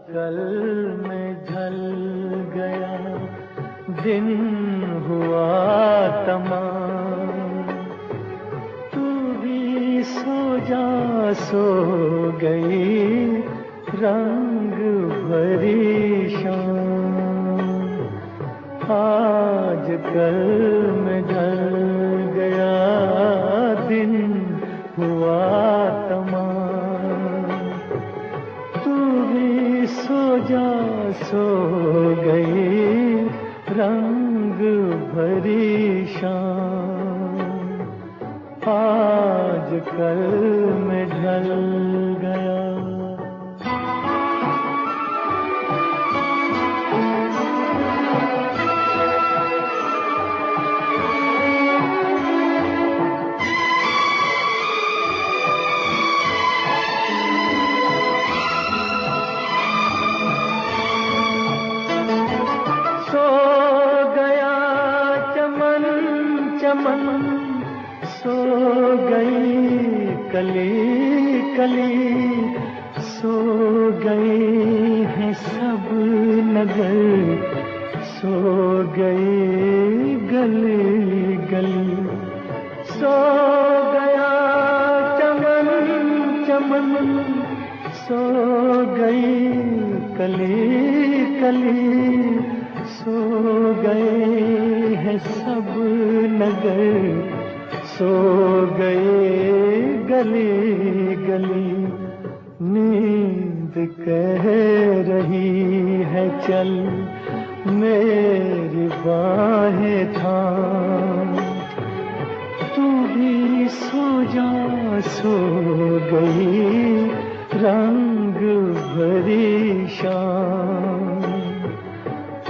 कल में ढल गया, दिन हुआ तमाम। तू भी सो जा, सो गई रंग भरी शाम। आज कल में ढल गया, दिन हुआ तमाम। तू भी सो जा, सो गई रंग भरी शाम। आज कल में ढल गया। चमन सो गई कली कली, सो गई है सब नगर, सो गई गली गली। सो गया चमन चमन, सो गई कली कली, सो गए हैं सब नगर, सो गए गली गली। नींद कह रही है चल, मेरी बाहें थाम। तू भी सो जा, सो गई रंग भरी शाम।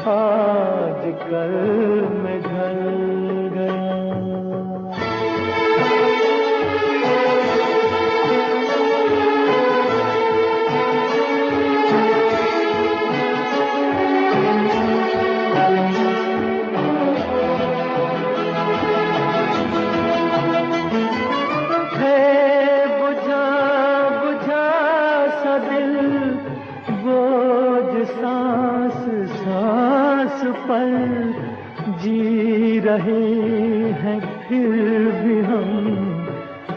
आज कल में ढल गया। है बुझा बुझा सा दिल, बोझ सांस सांस पर जी रहे हैं, फिर भी हम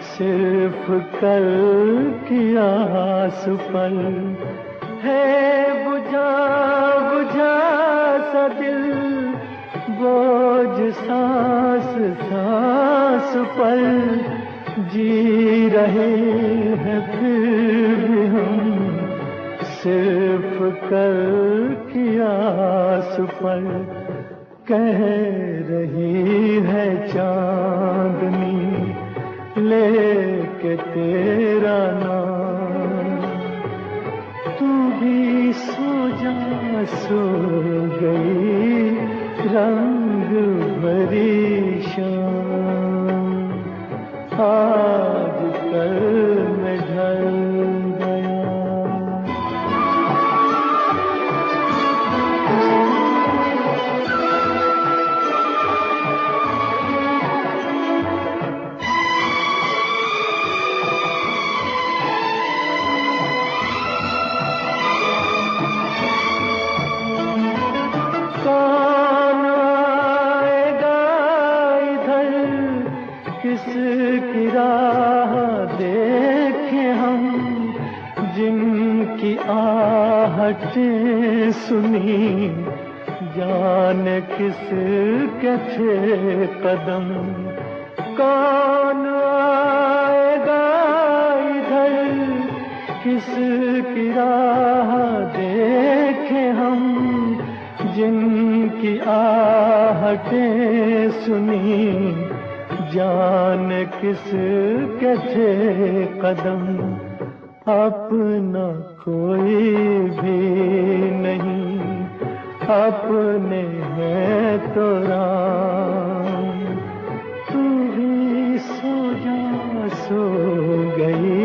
सिर्फ कल की आस पर। है बुझा बुझा सा दिल, बोझ सांस सांस पर जी रहे हैं, फिर भी हम सिर्फ कल की आस पर। कह रही है चांदनी लेके तेरा नाम। तू भी सो जा, सो गई रंग भरी शाम। आज कल में ढल गया। कौन आएगा इधर, किसकी राह देखे हम, जिनकी आहटें सुनी, जाने किसके थे कदम। कौन आएगा इधर, किसकी राह देखे हम, जिनकी आहटें सुनी, जान किसके थे कदम। अपना कोई भी नहीं, अपने हैं तो राम। तू भी सो जा, सो गई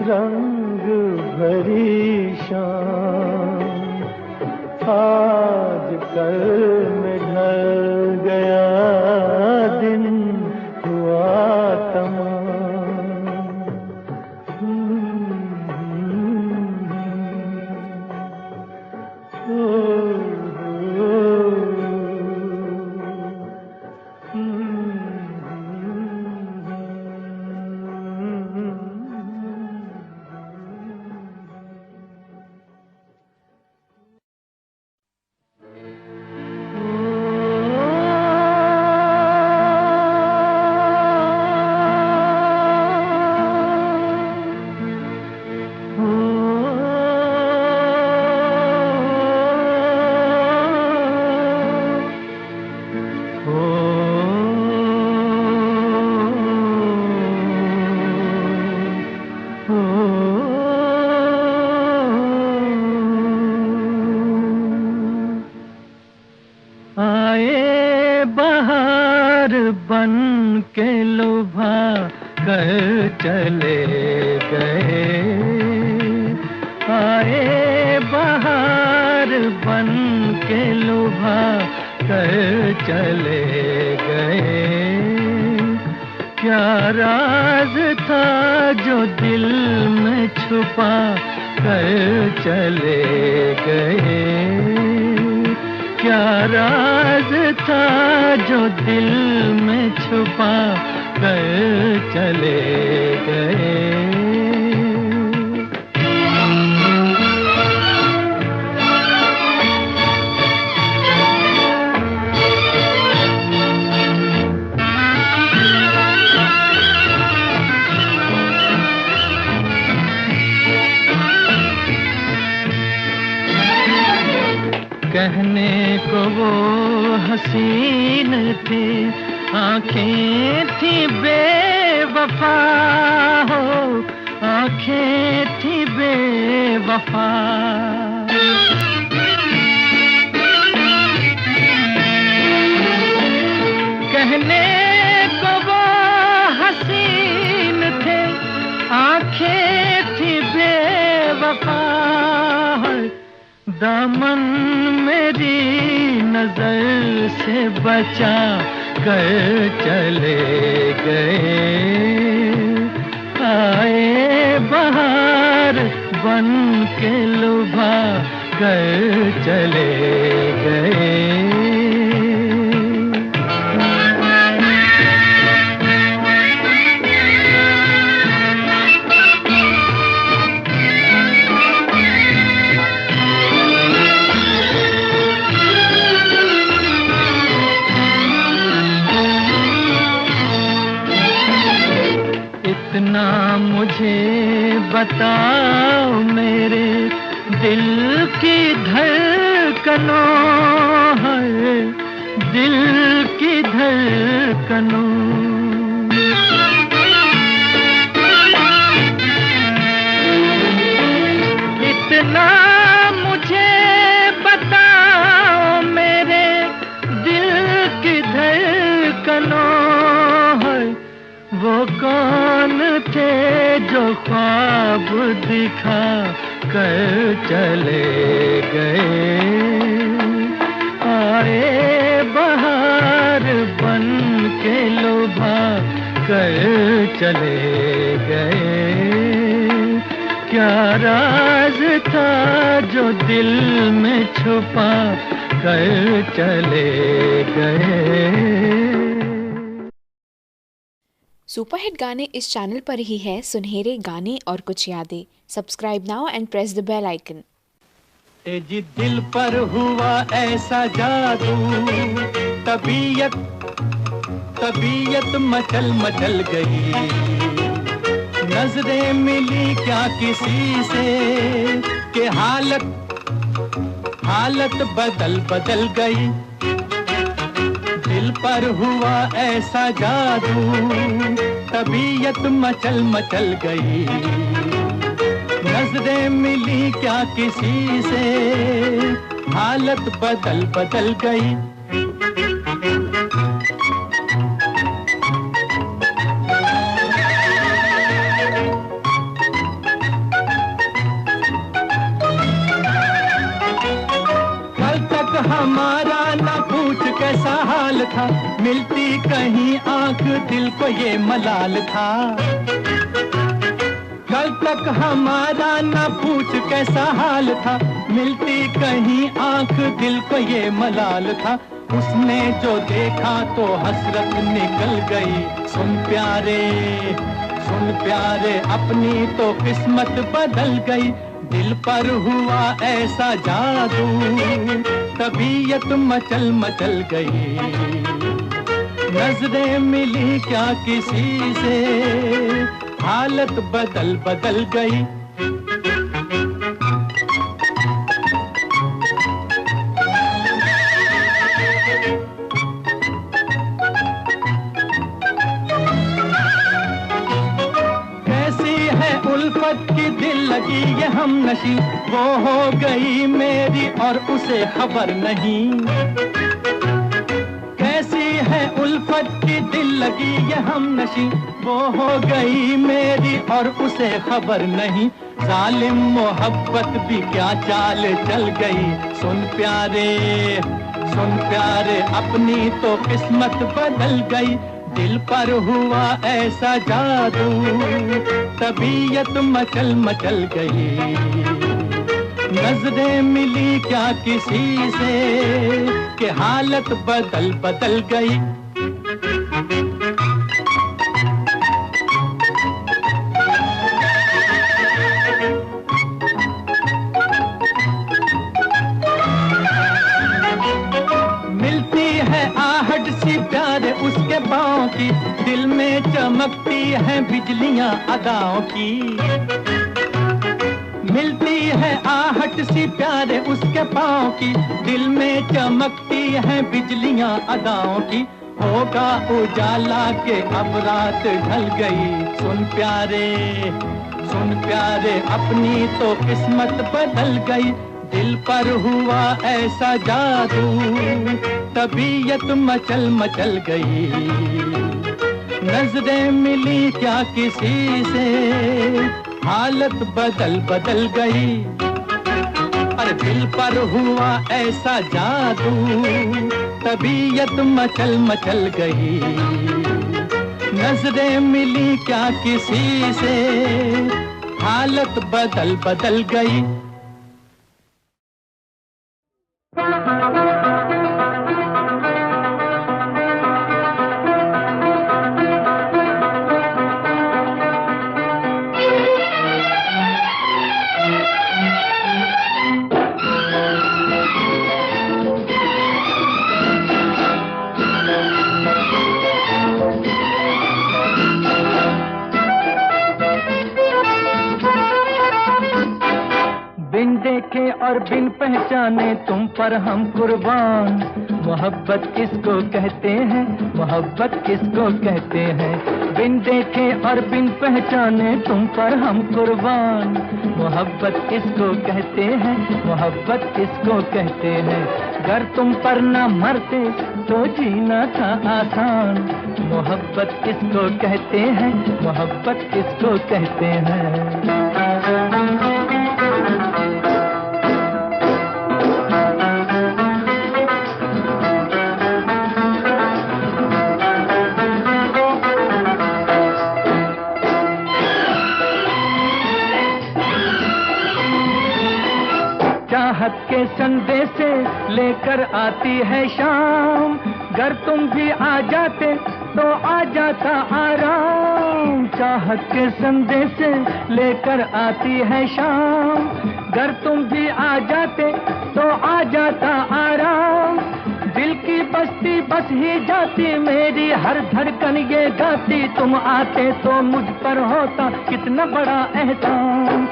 रंग भरी शाम। आज कल में ढल गया, दिन हुआ तमाम। कर चले गए। आए बहार बन के लुभा कर चले गए। क्या राज था जो दिल में छुपा कर चले गए। क्या राज था जो दिल में छुपा कर चले गए। कहने को वो हसीन थे, आँखें थी बेवफा हो, आँखें थी बेवफा। कहने को वो हसीन थे, आँखें थी बेवफा। दामन मेरी नजर से बचा कर चले गए। आए बहार बन के लुभा कर चले गए। इतना मुझे बताओ मेरे दिल की धड़कनों है, दिल की धड़कनों। इतना मुझे बताओ मेरे दिल की धड़कनों है। वो कौन थे जो ख्वाब दिखा कर चले गए। आए बहार बन के लुभा कर चले गए। क्या राज था जो दिल में छुपा कर चले गए। सुपरहिट गाने इस चैनल पर ही है, सुनहरे गाने और कुछ यादें। Subscribe now and press the bell icon. ए जी दिल पर हुआ ऐसा जादू, तबीयत तबीयत मचल मचल गई। नजरें मिली क्या किसी से कि हालत बदल बदल गई। दिल पर हुआ ऐसा जादू, तबीयत मचल मचल गई। नजरें मिली क्या किसी से, हालत बदल बदल गई। कल तक हमारा ना पूछ कैसा हाल था, मिलती कहीं आंख दिल को ये मलाल था। कल तक हमारा ना पूछ कैसा हाल था, मिलती कहीं आंख दिल को ये मलाल था। उसने जो देखा तो हसरत निकल गई। सुन प्यारे अपनी तो किस्मत बदल गई। दिल पर हुआ ऐसा जादू, तबीयत मचल मचल गई। नजरें मिली क्या किसी से, हालत बदल बदल गई। कैसी है उल्फत की दिल लगी ये हमनशी, वो हो गई मेरी और उसे खबर नहीं। कैसी है है उल्फत की दिल लगी ये हमनशी, वो हो गई मेरी और उसे खबर नहीं। जालिम मोहब्बत भी क्या चाल चल गई। सुन प्यारे अपनी तो किस्मत बदल गई। दिल पर हुआ ऐसा जादू, तबीयत मचल मचल गई। नजरें मिली क्या किसी से कि हालत बदल बदल गई। मिलती है आहट सी प्यारे उसके पाँव की, दिल में चमकती हैं बिजलियां अदाओं की। मिलती है आहट सी प्यारे उसके पाँव की, दिल में चमकती हैं बिजलियां अदाओं की। होगा उजाला के अब रात ढल गई। सुन प्यारे अपनी तो किस्मत बदल गई। दिल पर हुआ ऐसा जादू, तबीयत मचल मचल गई। नजरें मिली क्या किसी से, हालत बदल बदल गई। अरे दिल पर हुआ ऐसा जादू, तबीयत मचल मचल गई। नजरें मिली क्या किसी से, हालत बदल बदल गई। बिन देखे और बिन पहचाने तुम पर हम कुर्बान। मोहब्बत किसको कहते हैं, मोहब्बत किसको कहते हैं। बिन देखे और बिन पहचाने तुम पर हम कुर्बान। मोहब्बत किसको कहते हैं, मोहब्बत किसको कहते हैं। अगर तुम पर न मरते तो जीना था आसान। मोहब्बत किसको कहते हैं, मोहब्बत किसको कहते हैं। चाहत के संदेश लेकर आती है शाम। अगर तुम भी आ जाते तो आ जाता आराम। चाहत के संदेश लेकर आती है शाम। अगर तुम भी आ जाते तो आ जाता आराम। दिल की बस्ती बस ही जाती मेरी हर धड़कन ये गाती। तुम आते तो मुझ पर होता कितना बड़ा एहसान।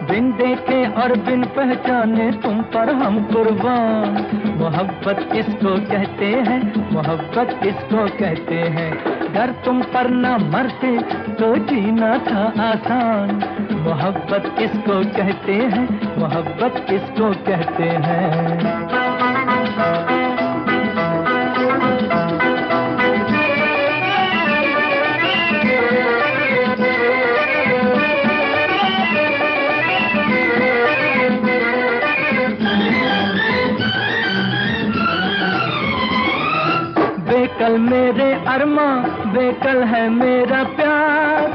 बिन देखे और बिन पहचाने तुम पर हम कुर्बान। मोहब्बत किसको कहते हैं, मोहब्बत किसको कहते हैं। अगर तुम पर न मरते तो जीना था आसान। मोहब्बत किसको कहते हैं, मोहब्बत किसको कहते हैं। बेकल मेरे अरमा, बेकल है मेरा प्यार।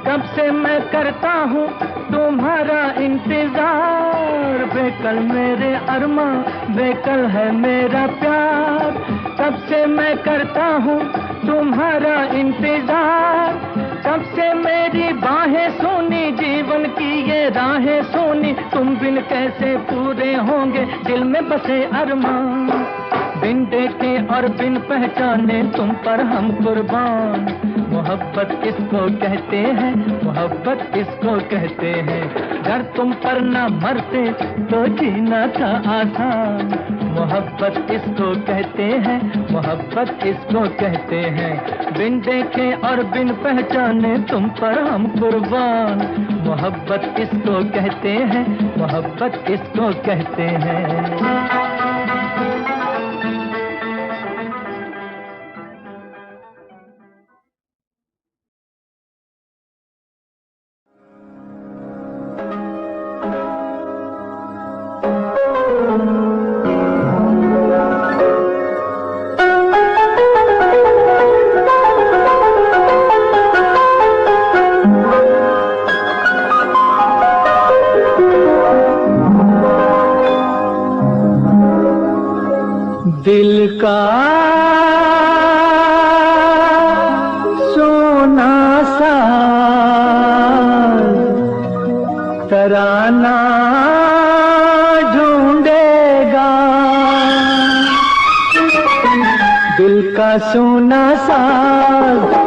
कब से मैं करता हूँ तुम्हारा इंतजार। बेकल मेरे अरमा, बेकल है मेरा प्यार। कब से मैं करता हूँ तुम्हारा इंतजार। कब से मेरी बाहें सोनी, जीवन की ये राहें सोनी। तुम बिन कैसे पूरे होंगे दिल में बसे अरमान। बिन देखे और बिन पहचाने तुम पर हम कुर्बान। मोहब्बत किसको कहते हैं, मोहब्बत किसको कहते हैं। अगर तुम पर न मरते तो जीना था आसान। मोहब्बत किसको कहते हैं, मोहब्बत किसको कहते हैं। बिन देखे और बिन पहचाने तुम पर हम कुर्बान। मोहब्बत किसको कहते हैं, मोहब्बत किसको कहते हैं। का सोना सा तराना ढूंढेगा, दिल का सोना सा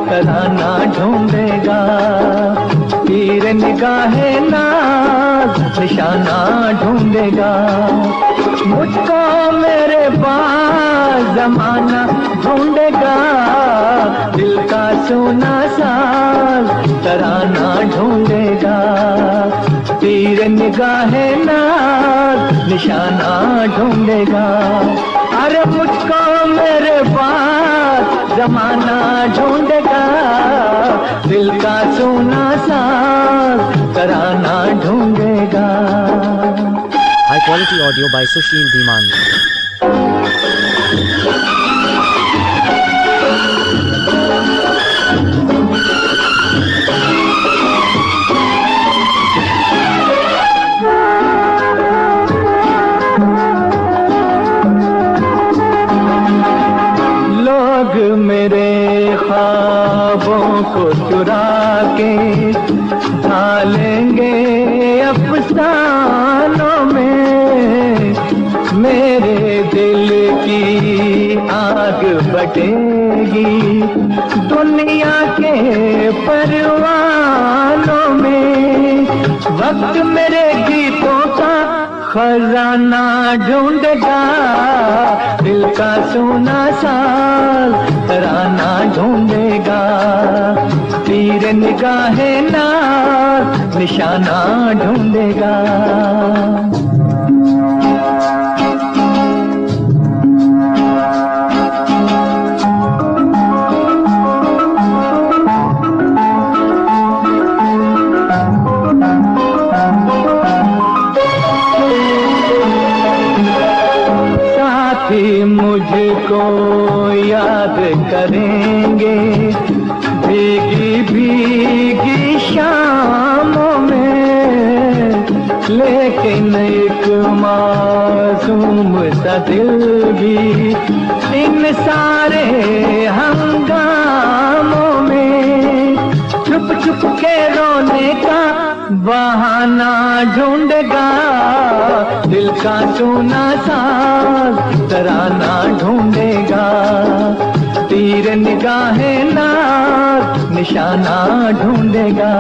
तराना ढूंढेगा, तीर निगाहे नाज निशाना ढूंढेगा। मुझको मेरे पास जमाना ढूंढेगा, दिल का सोना साज तराना ढूंढेगा, तीर निगाहे नाज निशाना ढूंढेगा। अरे मुझको मेरे पास जमाना ढूंढेगा, दिल का सोना साज तराना ढूंढेगा। High quality audio by Sushil Dhiman. लोग मेरे ख्वाबों को चुरा के ढालेंगे अफसानों में, मेरे दिल की आग बटेगी दुनिया के परवानों में। वक्त मेरे गीतों का खजाना ढूंढेगा, दिल का सोना साज तराना ढूंढेगा, तीर निगाहे नाज निशाना ढूंढेगा। मुझको याद करेंगे भीगी भीगी शामों में, लेकिन एक मासूम सा दिल भी इन सारे हंगामों में छुप छुप के रोने का बहाना ढूंढेगा, दिल का सोना साज तराना ढूंढेगा, तीर निगाहे नाज निशाना ढूंढेगा।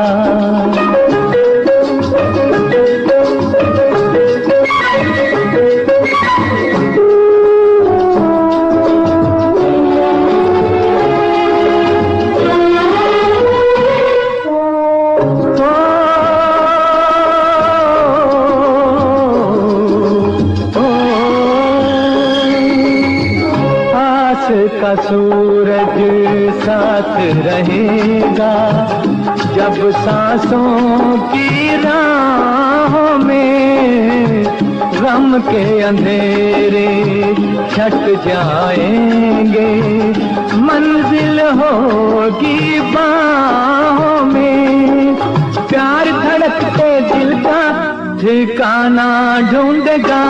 का सूरज साथ रहेगा, जब सांसों की राहों में गम के अंधेरे छट जाएंगे, मंजिल होगी बाहों में। प्यार धड़कते दिल का ठिकाना ढूंढेगा,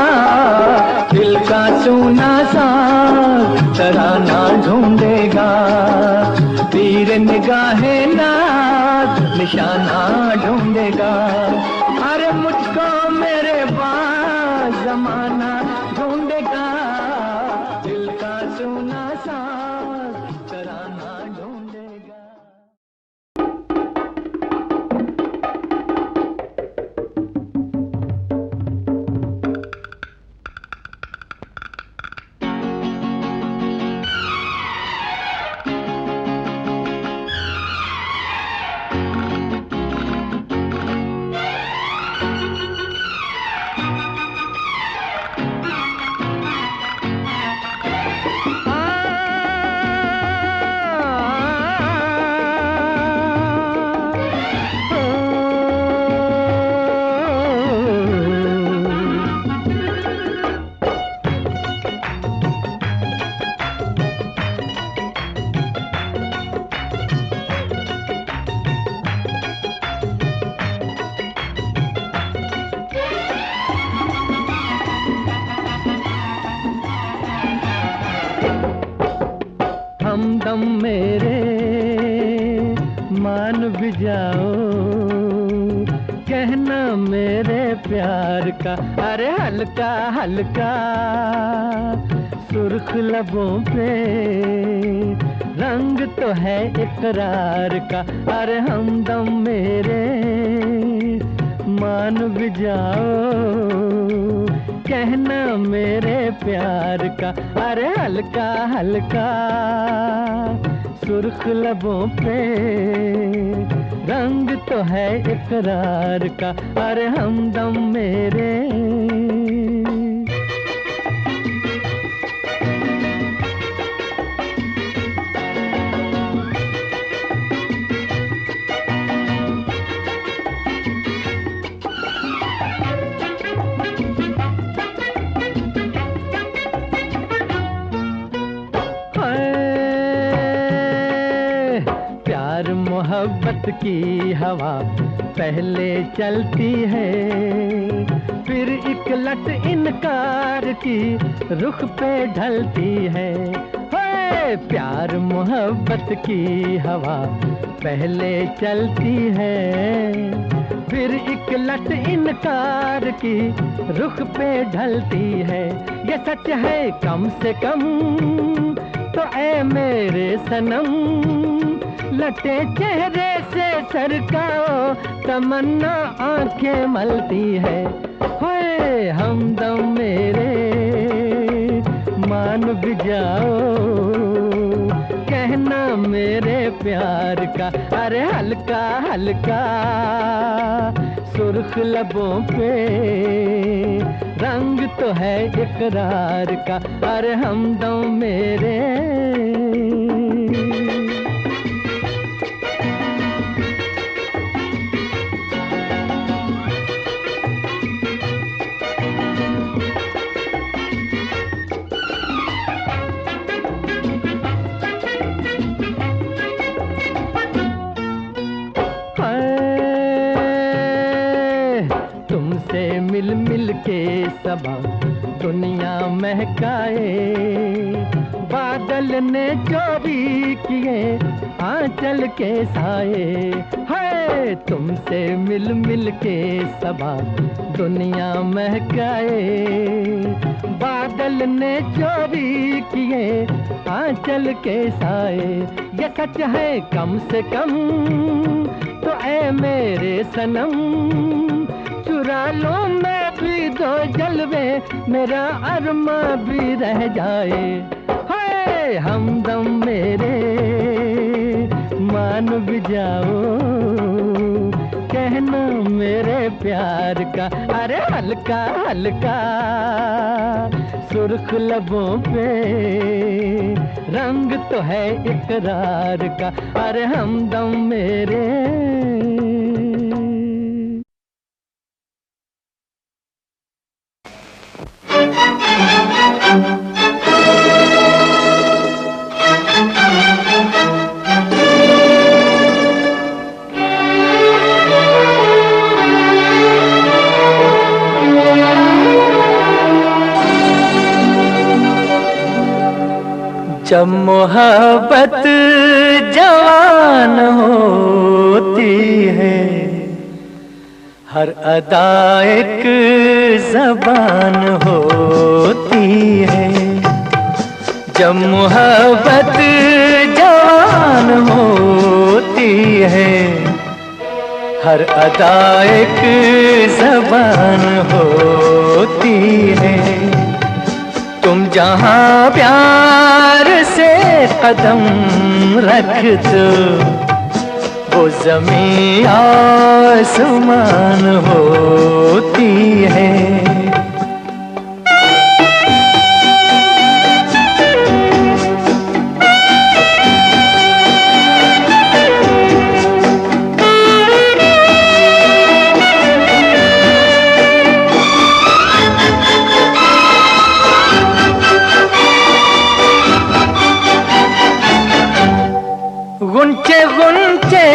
दिल का सोना साज तराना ढूंढेगा, तीर निगाहे नाज निशाना ढूंढेगा। अरे मुझको मेरे पास जमाना ढूंढेगा, दिल का सोना साज तराना ढूंढेगा। जाओ कहना मेरे प्यार का, अरे हल्का हल्का सुर्ख लबों पे रंग तो है इकरार का, अरे हमदम मेरे मान भी जाओ कहना मेरे प्यार का, अरे हल्का हल्का सुर्ख लबों पे रंग तो है इकरार का, अरे हमदम मेरे। मोहब्बत की हवा पहले चलती है, फिर एक लट इनकार की रुख पे ढलती है। प्यार मोहब्बत की हवा पहले चलती है, फिर एक लट इनकार की रुख पे ढलती है। ये सच है कम से कम तो ऐ मेरे सनम, लटे चेहरे से सरकाओ तमन्ना आंखें मलती है। होए हमदम मेरे मान भी जाओ कहना मेरे प्यार का, अरे हल्का हल्का सुर्ख लबों पे रंग तो है इकरार का, अरे हमदम मेरे। तुमसे मिल मिल के सबा दुनिया महकाए, बादल ने जो भी किए आंचल के साए। है तुमसे मिल मिल के सबा दुनिया महकाए, बादल ने जो भी किए आंचल के साए। ये सच है कम से कम तो ऐ मेरे सनम, चुरा लो मैं भी दो जलवे मेरा अरमा भी रह जाए। हाय हमदम मेरे मान भी जाओ कहना मेरे प्यार का, अरे हल्का हल्का सुर्ख लबों पे रंग तो है इकरार का, अरे हमदम मेरे। जब मोहब्बत जवान होती है, हर अदा एक ज़बान होती है। जब मोहब्बत जवान होती है, हर अदा एक ज़बान होती है। तुम जहाँ प्यार से कदम रख दो, वो ज़मीं आसमान होती है। गुंचे गुंचे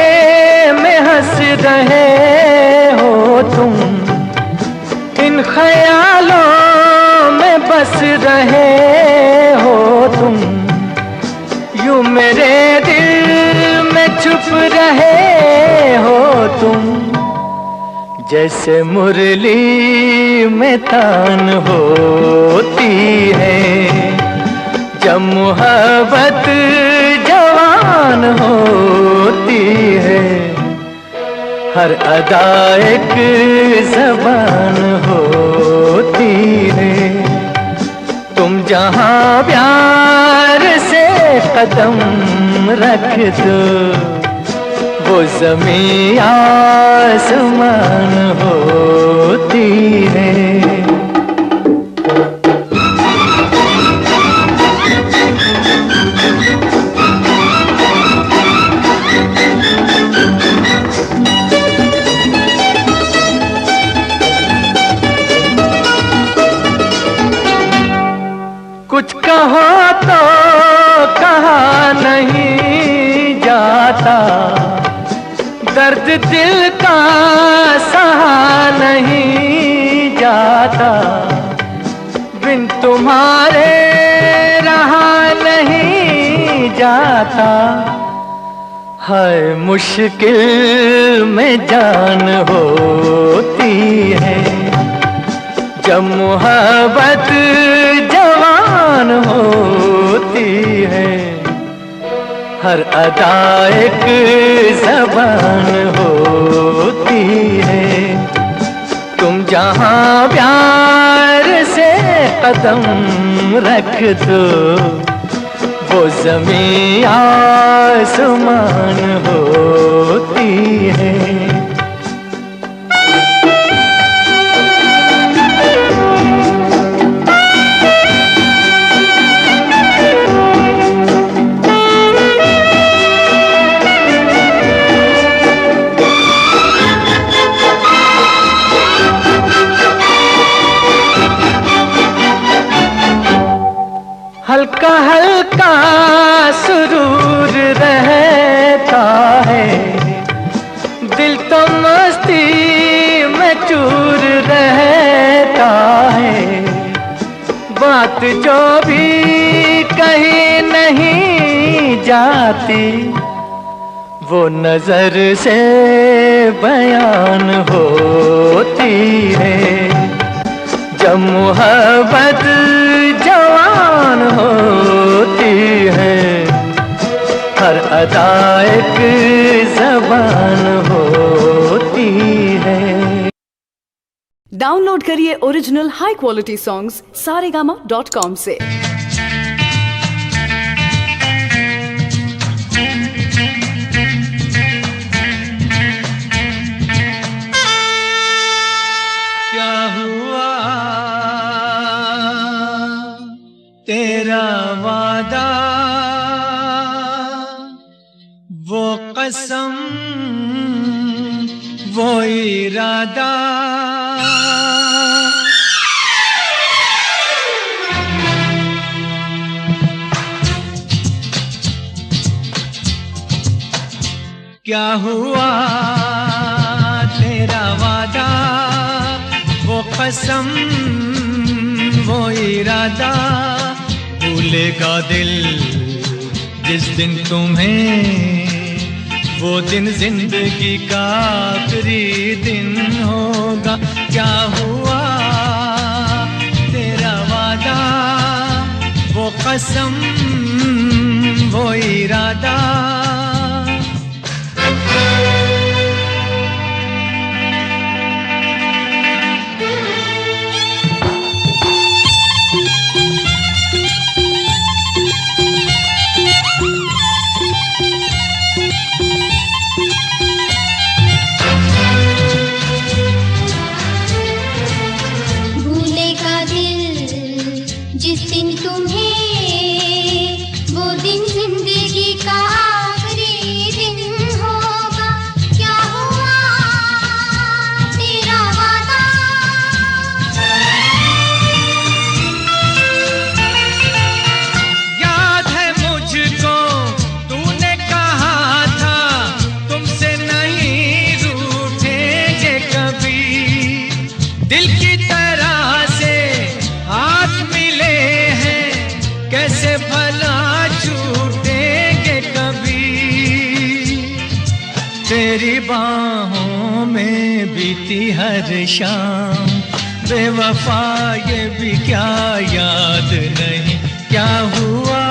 में हंस रहे हो तुम, इन ख्यालों में बस रहे हो तुम। यूं मेरे दिल में छुप रहे तुम जैसे मुरली में तान होती है, जब मोहब्बत जवान होती है, हर अदा एक ज़बान होती है। तुम जहाँ प्यार से कदम रख दो, वो ज़मीं आसमान होती है। कुछ कहो तो कहा नहीं जाता, दर्द दिल का सहा नहीं जाता, बिन तुम्हारे रहा नहीं जाता। है मुश्किल में जान होती है, जब मोहब्बत जवान होती है, हर अदा एक ज़बान होती है। तुम जहाँ प्यार से कदम रख दो, वो ज़मीं आसमान होती है। हल्का हल्का सुरूर रहता है, दिल तो मस्ती में चूर रहता है। बात जो भी कहीं नहीं जाती, वो नजर से बयान होती है। जब मोहब्बत जवान होती है, हर अदा एक ज़बान होती है। डाउनलोड करिए original high quality songs saregama.com से। क्या हुआ तेरा वादा, वो कसम वो इरादा, क्या हुआ तेरा वादा, वो कसम वो इरादा, भूलेगा दिल जिस दिन तुम्हें, वो दिन जिंदगी का आखिरी दिन होगा। क्या हुआ तेरा वादा, वो कसम वो इरादा। जिस दिन तुम्हें, वो दिन जिंदगी का तेरी बाहों में बीती हर शाम, बेवफा ये भी क्या याद नहीं क्या हुआ,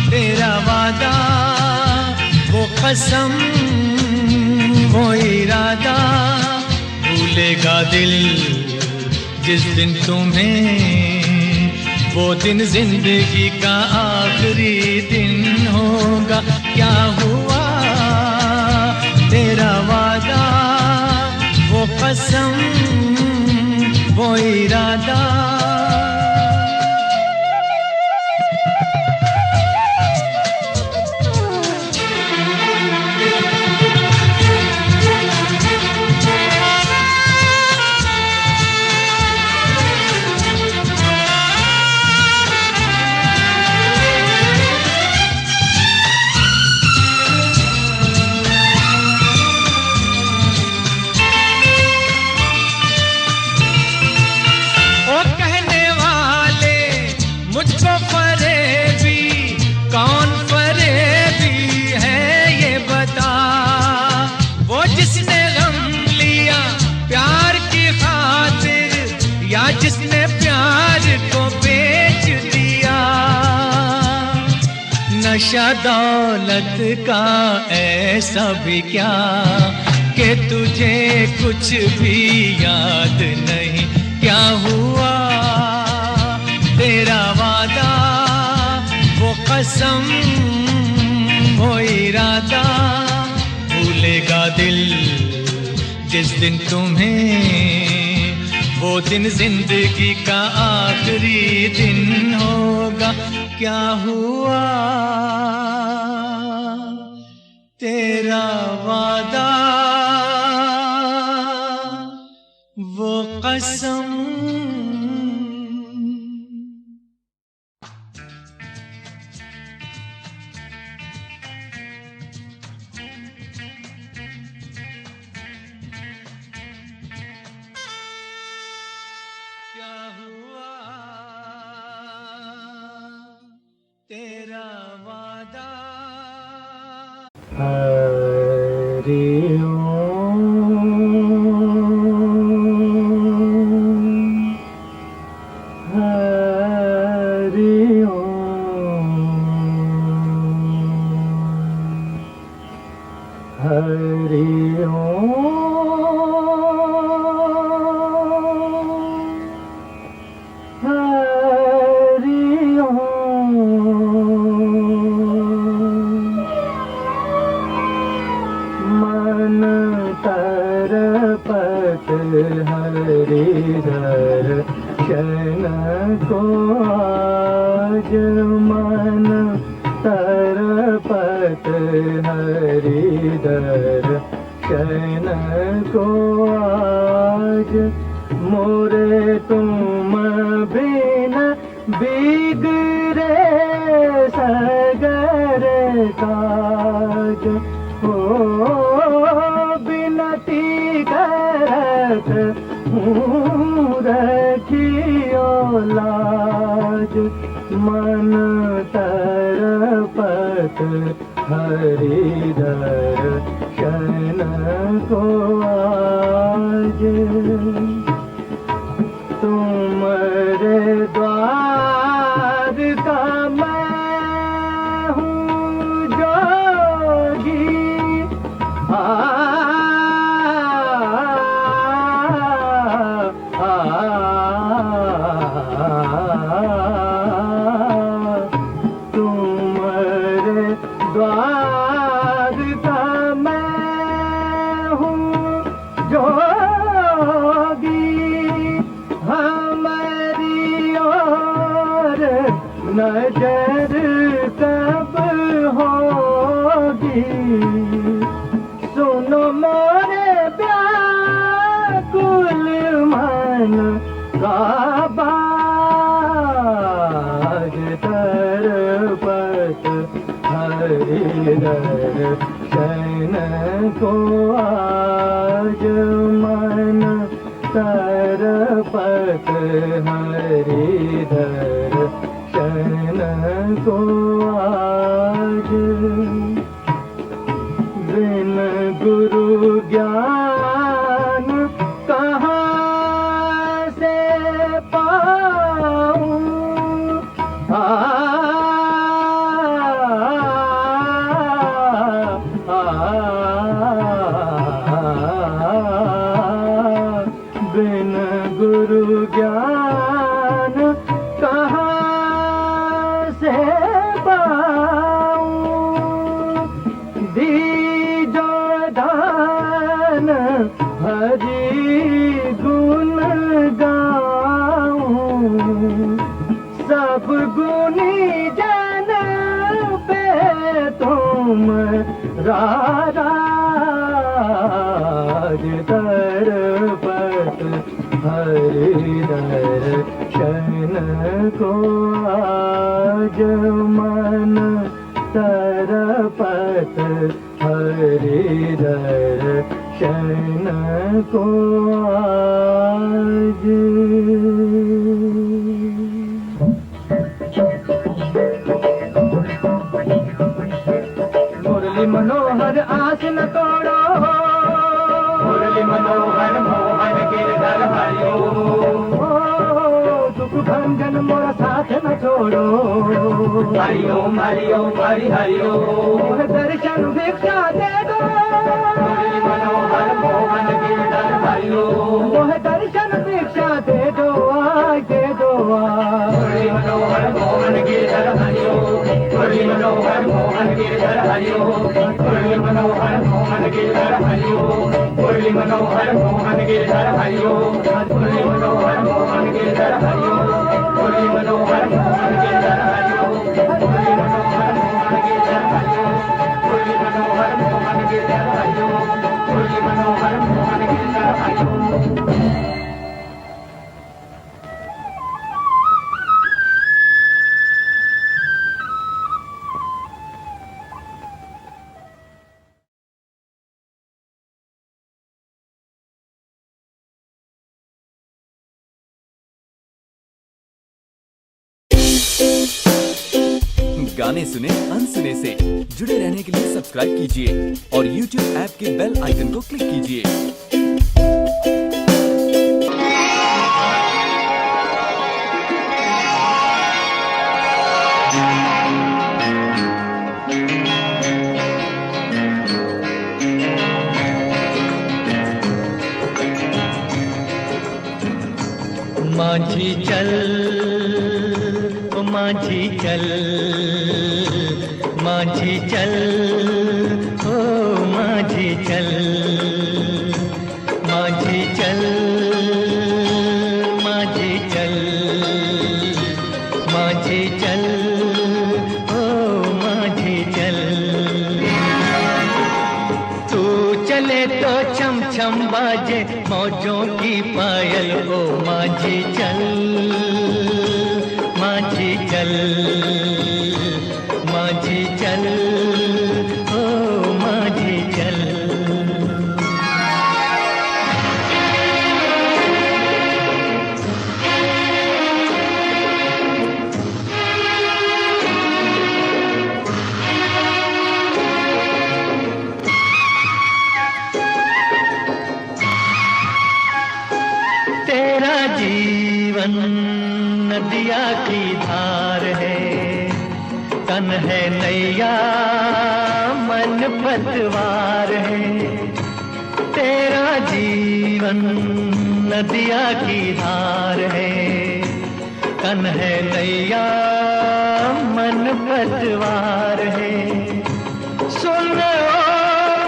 तेरा वादा वो कसम वो इरादा, भूलेगा दिल जिस दिन तुम्हें, वो दिन जिंदगी का आखिरी दिन होगा। क्या हुआ तेरा वादा वो कसम वो इरादा। जिसने प्यार को बेच दिया, नशा दौलत का ऐसा भी क्या कि तुझे कुछ भी याद नहीं क्या हुआ, तेरा वादा वो कसम वो इरादा, भूलेगा दिल जिस दिन तुम्हें, वो दिन जिंदगी का आखिरी दिन होगा। क्या हुआ तेरा वादा वो कसम। क्या हुआ तेरा वादा। हरि ओम हरि ओम हरि ओम हरिधर शरण को आज मन तरपत, हरिधर शरण को आज मोरे तुम बिन बिगड़े सगर काज, हो बिनती करत रखियो लाज, मन तरपत हरिधर शरण को आज, तुम्हारे द्वार का मैं हूँ जोगी, तुम्हारे द्वार का मैं हूँ जोगी, हमारी ओर नजर कब होगी, सुनो मोरे व्याकुल मन का बाज, तरपत हरिधर शरण को आज मन तरपत हरिधर शरण को आज, बिन ज्ञान कहाँ से पाऊं? बिन गुरु ज्ञान कहाँ से पाऊं? दीजो दान हरि गुण गाऊं, सब गुनी जन पे तुम राज दरपत हरि दर्शन को आज मन तरपत हरि दर्शन को आज। मुरली मनोहर आस न तोड़ो, मुरली मनोहर मोहन गिरधर हरिओ, दुख भंजन मोरा साथ न छोड़ो, हरिओम हरिओम हरि हरिओम। दर्शन भिक्षा दे दो, मुरली मनोहर मोहन गिरधर हरिओ, दर्शन भिक्षा दे दो आज, दे दो आज। मुरली मनोहर मोहन गिरधर हरिओ, मुरली मनोहर मोहन गिरधर हरिओ, मुरली मनोहर मोहन गिरधर हरिओ, मुरली मनोहर मोहन गिरधर हरिओ, मुरली मनोहर मोहन गिरधर हरिओ, मुरली मनोहर मोहन गिरधर हरिओ, मुरली मनोहर मोहन गिरधर हरिओ, मुरली मनोहर मोहन गिरधर हरिओ, मुरली मनोहर मोहन गिरधर हरिओ। गाने सुने अनसुने से जुड़े रहने के लिए सब्सक्राइब कीजिए और YouTube ऐप के बेल आइकन को क्लिक कीजिए। माझी चल, ओ माझी चल, माझी चल, ओ माझी चल, माझी चल, माझी चल, माझी चल, ओ माझी चल। तू चले तो छम छम बाजे मौजों की पायल, ओ माझी चल, माझी चल, माझी चल, ओ माझी चल। तेरा जीवन नदिया की धार है, तन है नैया मन पतवार है। तेरा जीवन नदिया की धार है, तन है नैया मन पतवार है। सुन ओ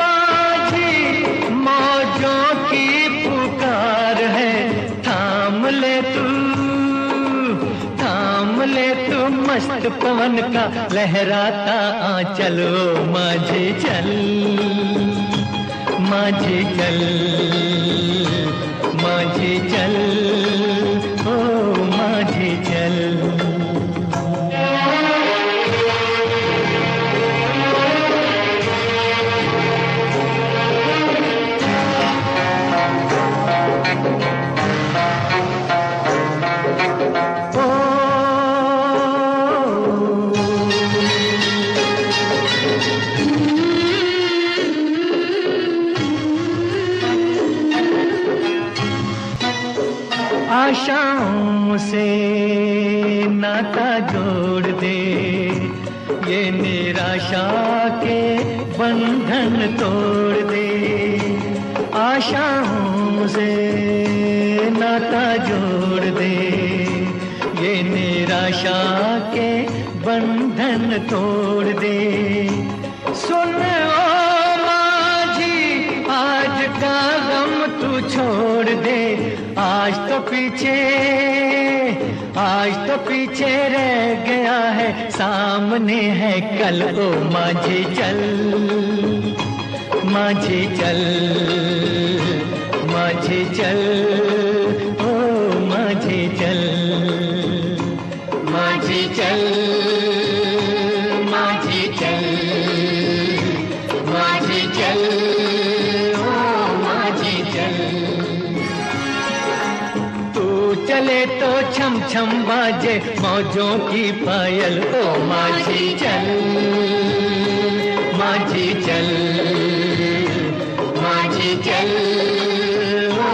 माझी मौजों की पुकार है, थाम ले तू, थाम ले तू मस्त पवन का लहराता आंचल, ओ माझी चल, माझी चल, माझी चल, ओ माझी चल। आशाओं से नाता जोड़ दे, ये निराशा के बंधन तोड़ दे। आशाओं से नाता जोड़ दे, ये निराशा के बंधन तोड़ दे। सुन ओ माझी आज का गम तू छोड़ दे, आज तो पीछे रह गया है, सामने है कल। ओ माझी चल, माझी चल, माझी चल, ओ माझी चल, माझी चल, माझी चल, माझी चल, ओ माझी चल। तू चले तो छम छम बाजे मौजों की पायल। ओ माझी चल, माझी चल, माझी चल, ओ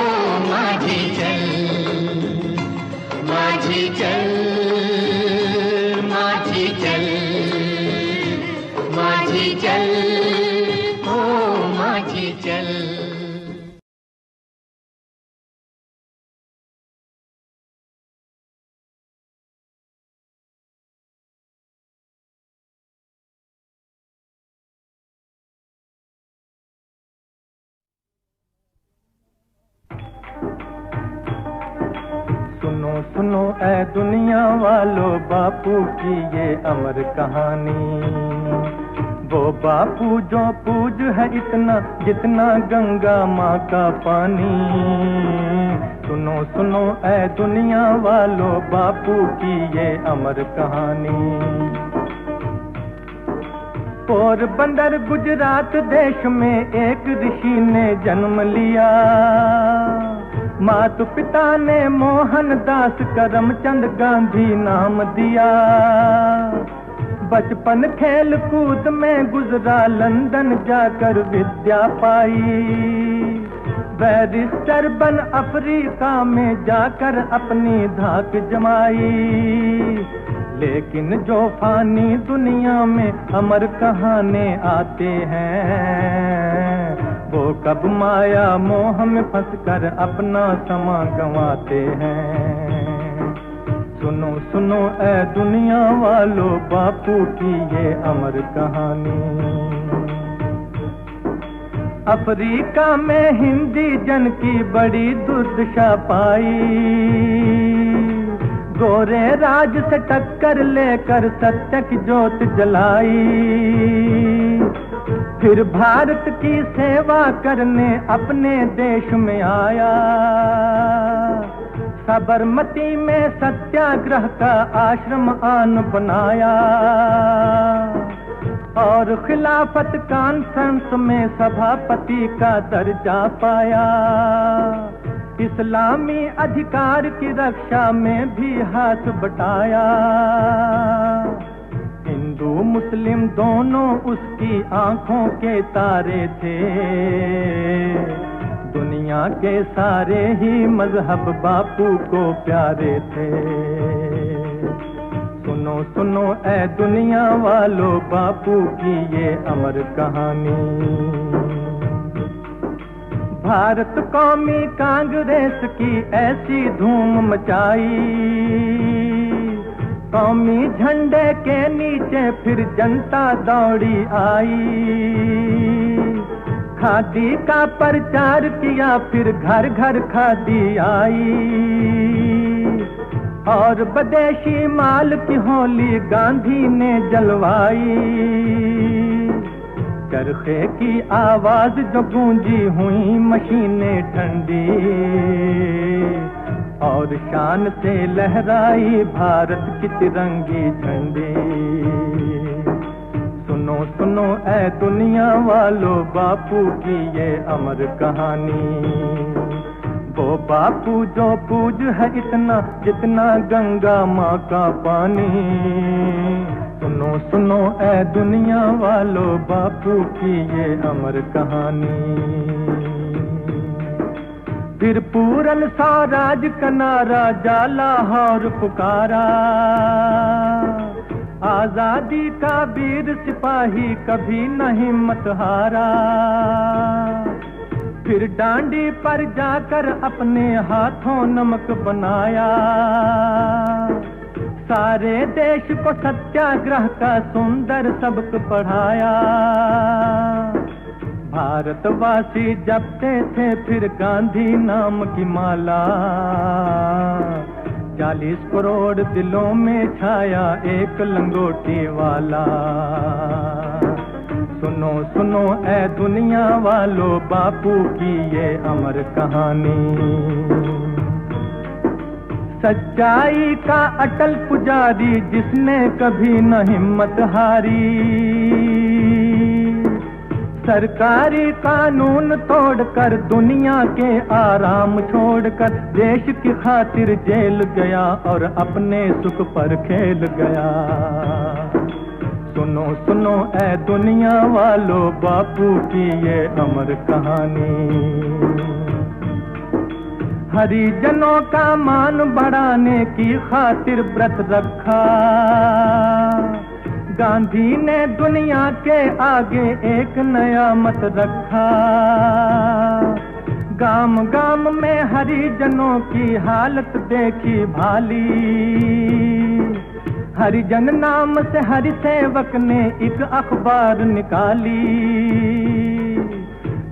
माझी चल, माझी चल, माझी चल, माझी चल, ओ माझी चल। सुनो सुनो ऐ दुनिया वालों, बापू की ये अमर कहानी। वो बापू जो पूज है इतना, जितना गंगा माँ का पानी। सुनो सुनो ऐ दुनिया वालों, बापू की ये अमर कहानी। पोरबंदर गुजरात देश में एक ऋषि ने जन्म लिया। माता पिता ने मोहनदास करमचंद गांधी नाम दिया। बचपन खेल कूद में गुजरा, लंदन जाकर विद्या पाई। बैरिस्टर बन अफ्रीका में जाकर अपनी धाक जमाई। लेकिन जो फानी दुनिया में अमर कहाने आते हैं, वो कब माया मोह में फंसकर अपना समा गंवाते हैं। सुनो सुनो ऐ दुनिया वालों, बापू की ये अमर कहानी। अफ्रीका में हिंदी जन की बड़ी दुर्दशा पाई। गोरे राज से टक्कर लेकर सत्य की ज्योत जलाई। फिर भारत की सेवा करने अपने देश में आया। साबरमती में सत्याग्रह का आश्रम आन बनाया। और खिलाफत कॉन्फ्रेंस में सभापति का दर्जा पाया। इस्लामी अधिकार की रक्षा में भी हाथ बटाया। हिंदू मुस्लिम दोनों उसकी आंखों के तारे थे। दुनिया के सारे ही मजहब बापू को प्यारे थे। सुनो सुनो ऐ दुनिया वालों, बापू की ये अमर कहानी। भारत कौमी कांग्रेस की ऐसी धूम मचाई। कौमी झंडे के नीचे फिर जनता दौड़ी आई। खादी का प्रचार किया, फिर घर घर खादी आई। और विदेशी माल की होली गांधी ने जलवाई। चरखे की आवाज जो गूंजी, हुई मशीनें ठंडी। और शान से लहराई भारत की तिरंगी झंडी। सुनो सुनो ऐ दुनिया वालों, बापू की ये अमर कहानी। वो बापू जो पूज है इतना, जितना गंगा माँ का पानी। सुनो सुनो ऐ दुनिया वालों, बापू की ये अमर कहानी। फिर पूरन स्वराज का नारा जाला और पुकारा, आजादी का वीर सिपाही कभी न हिम्मत हारा। फिर डांडी पर जाकर अपने हाथों नमक बनाया, सारे देश को सत्याग्रह का सुंदर सबक पढ़ाया। भारतवासी जपते थे फिर गांधी नाम की माला, 40 करोड़ दिलों में छाया एक लंगोटी वाला। सुनो सुनो ऐ दुनिया वालों बापू की ये अमर कहानी, सच्चाई का अटल पुजारी जिसने कभी न हिम्मत हारी। सरकारी कानून तोड़कर दुनिया के आराम छोड़कर देश की खातिर जेल गया और अपने सुख पर खेल गया। सुनो सुनो ऐ दुनिया वालों बापू की ये अमर कहानी, हरिजनों का मान बढ़ाने की खातिर व्रत रखा। गांधी ने दुनिया के आगे एक नया मत रखा, गांव गांव में हरिजनों की हालत देखी भाली। हरिजन नाम से हरि सेवक ने एक अखबार निकाली,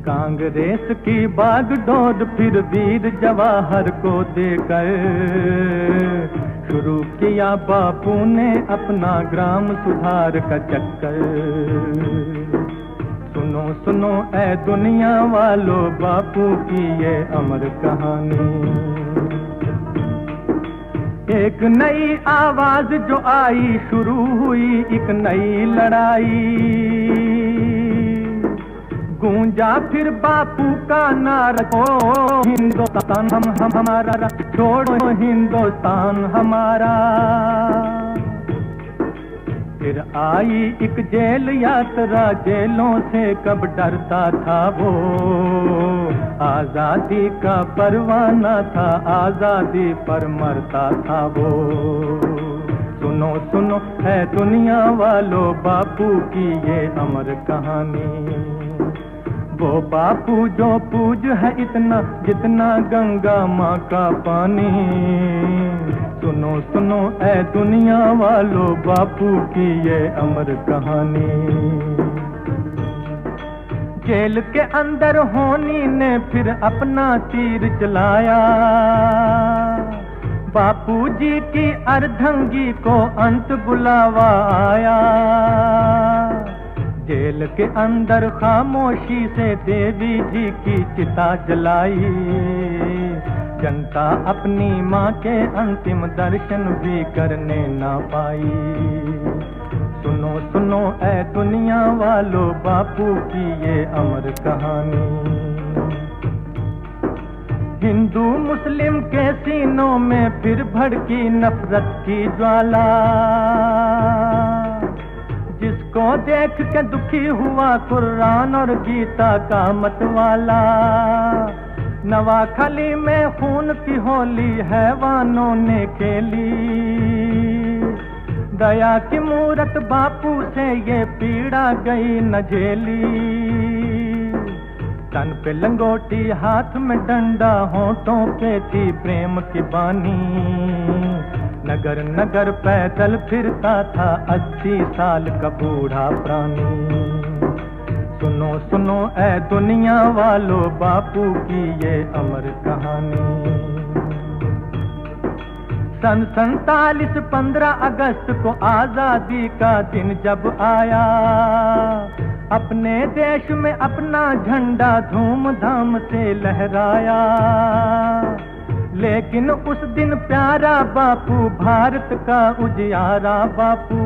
कांग्रेस की बागडोर फिर वीर जवाहर को देकर शुरू किया बापू ने अपना ग्राम सुधार का चक्कर। सुनो सुनो ऐ दुनिया वालों बापू की ये अमर कहानी, एक नई आवाज जो आई शुरू हुई एक नई लड़ाई। गूंजा फिर बापू का नारा, ओ हिंदुस्तान हम हमारा, छोड़ो हिंदुस्तान हमारा। फिर आई एक जेल यात्रा, जेलों से कब डरता था वो, आजादी का परवाना था, आजादी पर मरता था वो। सुनो सुनो है दुनिया वालों बापू की ये अमर कहानी, वो बापू जो पूज है इतना जितना गंगा माँ का पानी। सुनो सुनो ऐ दुनिया वालों बापू की ये अमर कहानी, जेल के अंदर होनी ने फिर अपना तीर चलाया। बापूजी की अर्धंगी को अंत बुलावा आया, जेल के अंदर खामोशी से देवी जी की चिता जलाई। जनता अपनी माँ के अंतिम दर्शन भी करने ना पाई। सुनो सुनो ऐ दुनिया वालों बापू की ये अमर कहानी, हिंदू मुस्लिम के सीनों में फिर भड़की नफरत की ज्वाला। जिसको देख के दुखी हुआ कुरान और गीता का मतवाला। नवाखली में खून की होली हैवानों ने खेली, दया की मूरत बापू से ये पीड़ा गई न झेली। तन पे लंगोटी हाथ में डंडा, होठों पे थी प्रेम की बानी। नगर नगर पैदल फिरता था 80 साल का बूढ़ा प्राणी। सुनो सुनो ऐ दुनिया वालों बापू की ये अमर कहानी, सन 47 15 अगस्त को आजादी का दिन जब आया। अपने देश में अपना झंडा धूमधाम से लहराया। लेकिन उस दिन प्यारा बापू भारत का उजियारा बापू,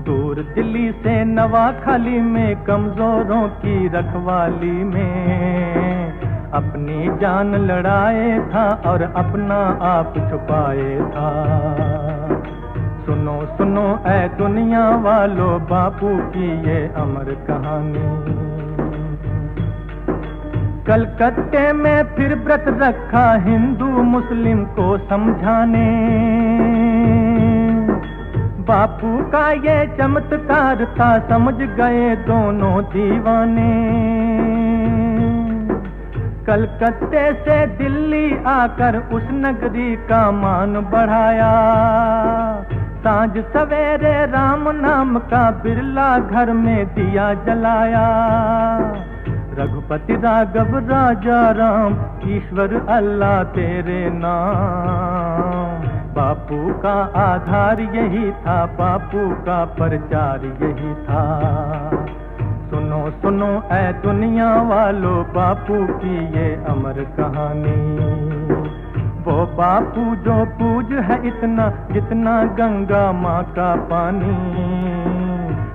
दूर दिल्ली से नवाखली में कमजोरों की रखवाली में अपनी जान लड़ाए था और अपना आप छुपाए था। सुनो सुनो ऐ दुनिया वालों बापू की ये अमर कहानी, कलकत्ते में फिर व्रत रखा हिंदू मुस्लिम को समझाने। बापू का ये चमत्कार था, समझ गए दोनों दीवाने। कलकत्ते से दिल्ली आकर उस नगरी का मान बढ़ाया। सांझ सवेरे राम नाम का बिरला घर में दिया जलाया। रघुपति राघव राजा राम, ईश्वर अल्लाह तेरे नाम। बापू का आधार यही था, बापू का प्रचार यही था। सुनो सुनो ऐ दुनिया वालों, बापू की ये अमर कहानी। वो बापू जो पूज है इतना, जितना गंगा माँ का पानी।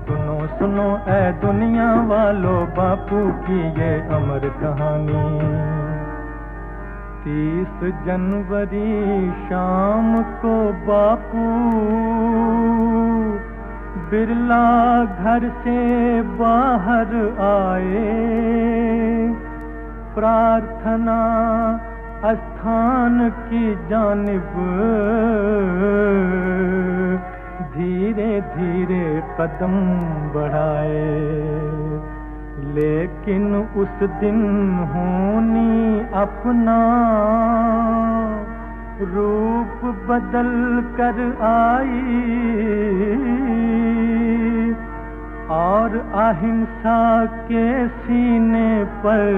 सुनो सुनो ऐ दुनिया वालों, बापू की ये अमर कहानी। 30 जनवरी शाम को बापू बिरला घर से बाहर आए। प्रार्थना स्थान की जानिब धीरे धीरे कदम बढ़ाए। लेकिन उस दिन होनी अपना रूप बदल कर आई और अहिंसा के सीने पर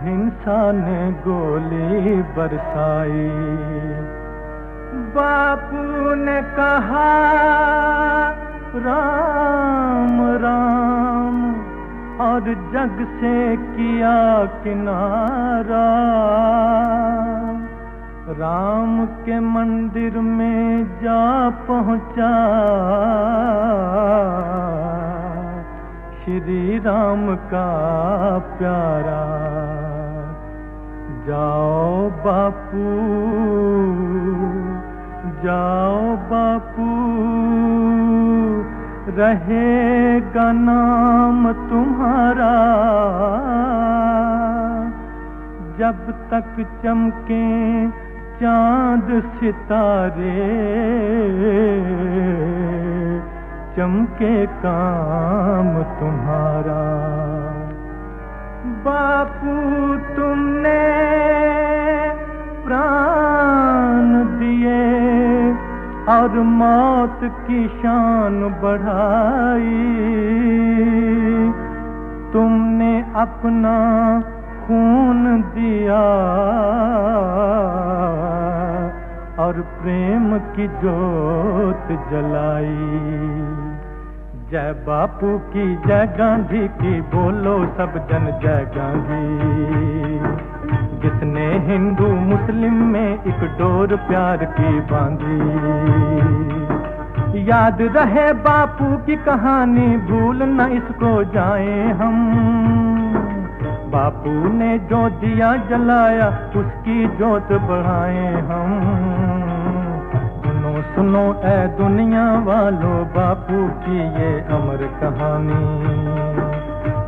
हिंसा ने गोली बरसाई। बापू ने कहा राम राम और जग से किया किनारा। राम के मंदिर में जा पहुंचा श्री राम का प्यारा। जाओ बापू जाओ बापू, रहेगा नाम तुम्हारा। जब तक चमके चांद सितारे, चमके काम तुम्हारा। बापू तुमने प्राण दिए और मौत की शान बढ़ाई। तुमने अपना खून दिया और प्रेम की जोत जलाई। जय बापू की जय गांधी की, बोलो सब जन जय गांधी। जिसने हिंदू मुस्लिम में एक डोर प्यार की बांधी। याद रहे बापू की कहानी, भूल न इसको जाए हम। बापू ने जो दिया जलाया, उसकी जोत बढ़ाए हम। सुनो सुनो ऐ दुनिया वालों, बापू की ये अमर कहानी।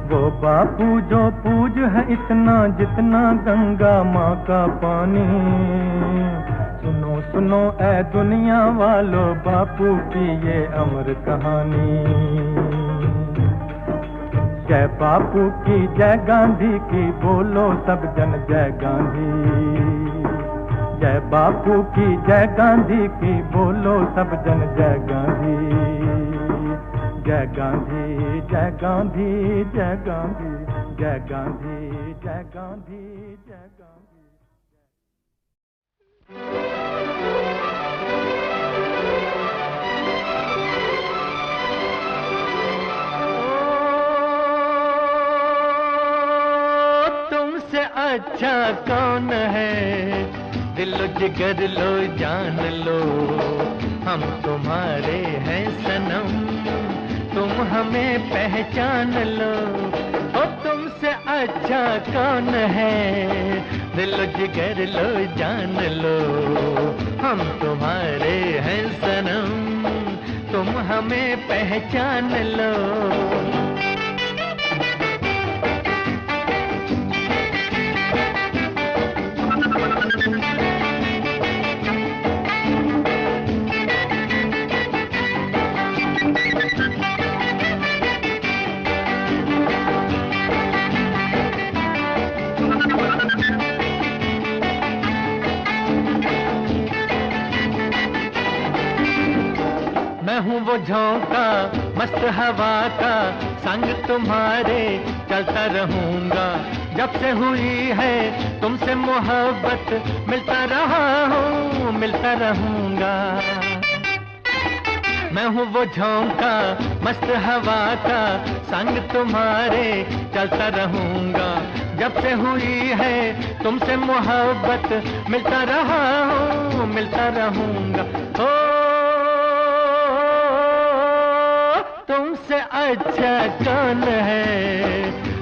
वो बापू जो पूज है इतना, जितना गंगा माँ का पानी। सुनो सुनो ऐ दुनिया वालों, बापू की ये अमर कहानी। जय बापू की जय गांधी की, बोलो सब जन जय गांधी। जय बापू की जय गांधी की, बोलो सब जन जय गांधी। जय गांधी जय गांधी जय गांधी जय गांधी जय गांधी जय गांधी। तुमसे अच्छा कौन है, दिलो जिगर लो जान लो। हम तुम्हारे हैं सनम, तुम हमें पहचान लो। ओ तुमसे अच्छा कौन है, दिलो जिगर लो जान लो। हम तुम्हारे हैं सनम, तुम हमें पहचान लो। झोंका मस्त हवा का, संग तुम्हारे चलता रहूंगा। जब से हुई है तुमसे मोहब्बत, मिलता रहा हूँ मिलता रहूंगा। मैं हूँ वो झोंका मस्त हवा का, संग तुम्हारे चलता रहूंगा। जब से हुई है तुमसे मोहब्बत, मिलता रहा हूँ मिलता रहूंगा। ओ तुमसे अच्छा कौन है,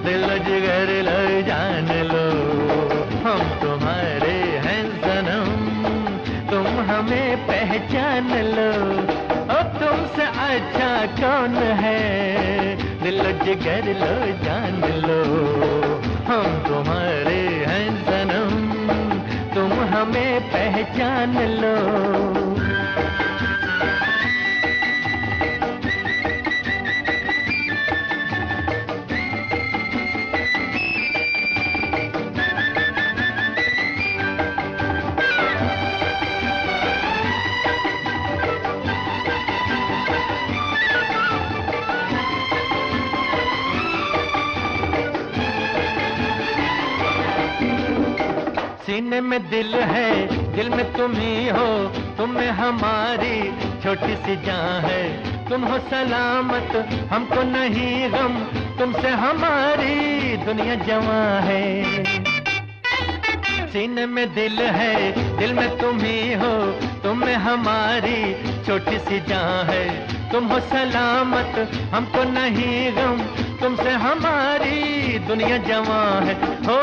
दिल जिगर लो जान लो, हम तुम्हारे हैं सनम, तुम हमें पहचान लो। ओ तुमसे अच्छा कौन है, दिल जिगर लो जान लो, हम तुम्हारे हैं सनम, तुम हमें पहचान लो। सीने में दिल है, दिल में तुम ही हो, तुम में हमारी छोटी सी जान है। तुम हो सलामत हमको नहीं गम, तुमसे हमारी दुनिया जवां है। सीने में दिल है, दिल में तुम ही हो, तुम में हमारी छोटी सी जान है। तुम हो सलामत हमको नहीं गम, तुमसे हमारी दुनिया जवां है। हो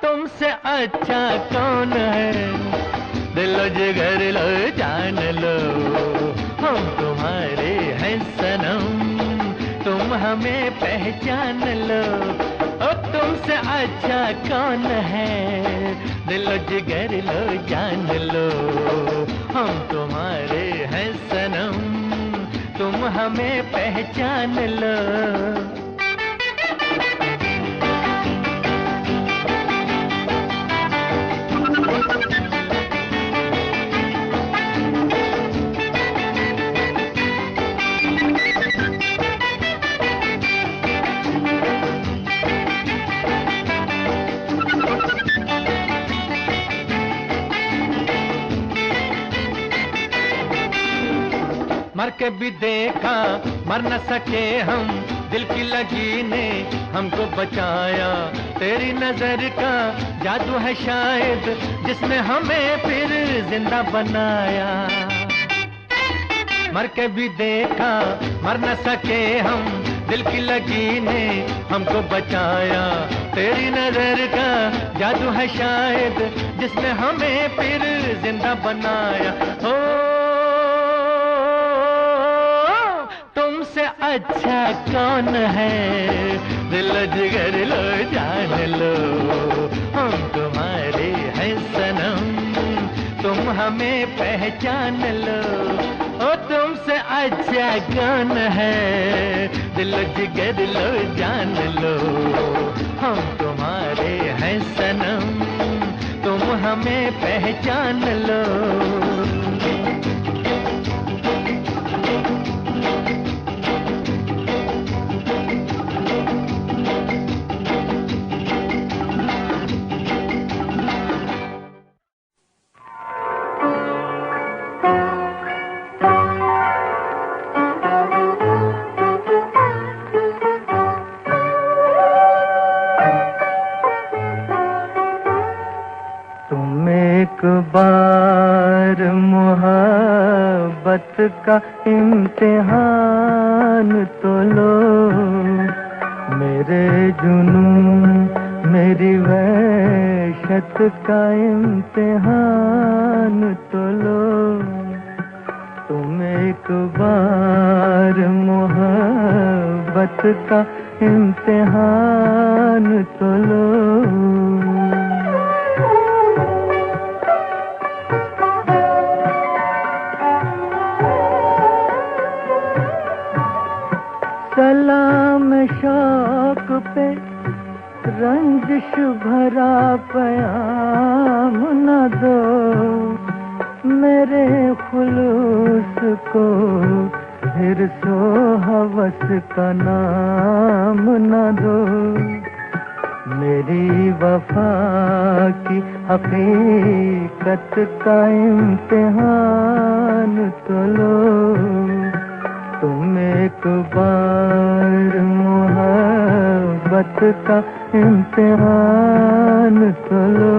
तुमसे अच्छा कौन है, दिल जिगर लो जान लो, हम तुम्हारे हैं सनम, तुम हमें पहचान लो। ओ तुमसे अच्छा कौन है, दिल जिगर लो जान लो, हम तुम्हारे हैं सनम, तुम हमें पहचान लो। मर के भी देखा मर न सके हम, दिल की लगी ने हमको बचाया। तेरी नजर का जादू है शायद, जिसने हमें फिर जिंदा बनाया। मर के भी देखा मर न सके हम, दिल की लगी ने हमको बचाया। तेरी नजर का जादू है शायद, जिसने हमें फिर जिंदा बनाया। ओ तुमसे अच्छा कौन है, दिल जिगर लो जान लो, हम तुम्हारे हैं सनम, तुम हमें पहचान लो। ओ तुमसे अच्छा कौन है, दिल जिगर लो जान लो, हम तुम्हारे हैं सनम, तुम हमें पहचान लो। बार मोहब्बत का इम्तिहान तो लो, मेरे जुनून मेरी वहशत का इम्तिहान तो लो। तुम एक बार मोहब्बत का इम्तिहान तो लो। सलाम शौक पे रंजिश भरा प्याम न दो, मेरे खुलूस को हिर्सो हवस का नाम न दो, मेरी वफा की हकीकत का इम्तिहान तो लो। तुम एक बार मोहब्बत का इम्तिहान तो लो।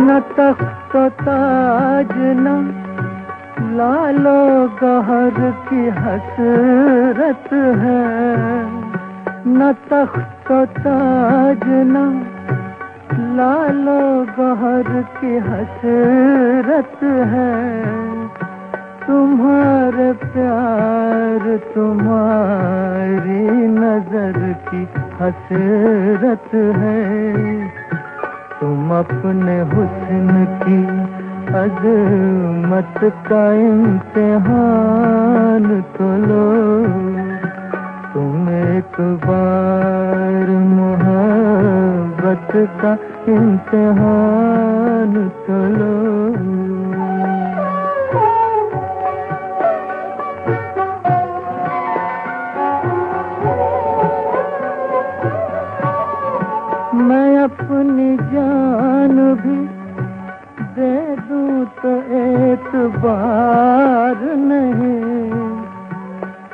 न तख्त ताज न लालो गहर की हसरत है, न तख्त ताज न लालो गहर की हसरत है। तुम्हारे प्यार तुम्हारी नजर की हसरत है। तुम अपने हुस्न की अज़मत का इम्तिहान तो लो। तुम एक बार मोहब्बत का इम्तिहान तो लो। मैं अपनी जान भी दे दूं तो एतबार नहीं,